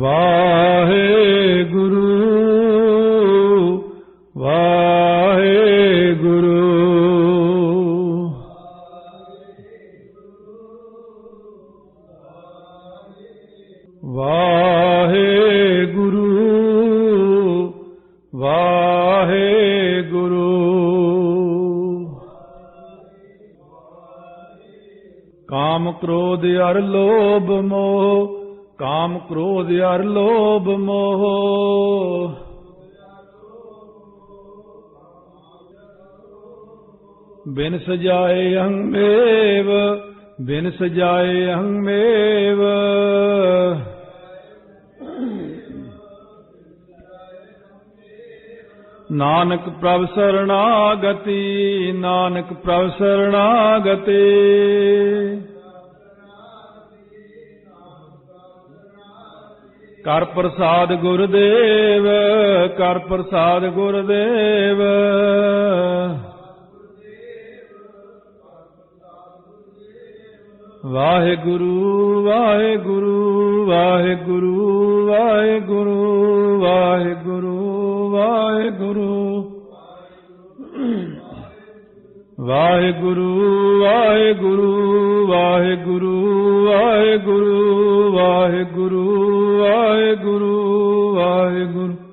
ਵਾਹਿਗੁਰੂ ਵਾਹਿਗੁਰੂ ਵਾਹਿਗੁਰੂ ਵਾਹਿਗੁਰੂ ਵਾਹਿਗੁਰੂ ਕਾਮ ਕ੍ਰੋਧ ਅਰ ਲੋਭ ਮੋਹ, ਕਾਮ ਕ੍ਰੋਧ ਅਰ ਲੋਭ ਮੋਹ, ਬਿਨ ਸਜਾਏ ਅੰਗੇਵ बिन सजाए अहंमेव नानक प्रभ शरणागति नानक प्रभ शरणागति कर प्रसाद गुरुदेव कर प्रसाद गुरुदेव वाहेगुरु वाहेगुरु वाहेगुरु वाहेगुरु वाहेगुरु वाहेगुरु वाहेगुरु वाहेगुरु वाहेगुरु वाहेगुरु वाहेगुरु वाहेगुरु वाहेगुरु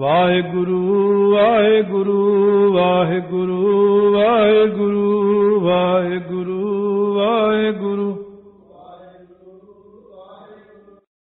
वाहेगुरु वाहेगुरु वाहेगुरु वाहेगुरु वाहेगुरु वाहेगुरु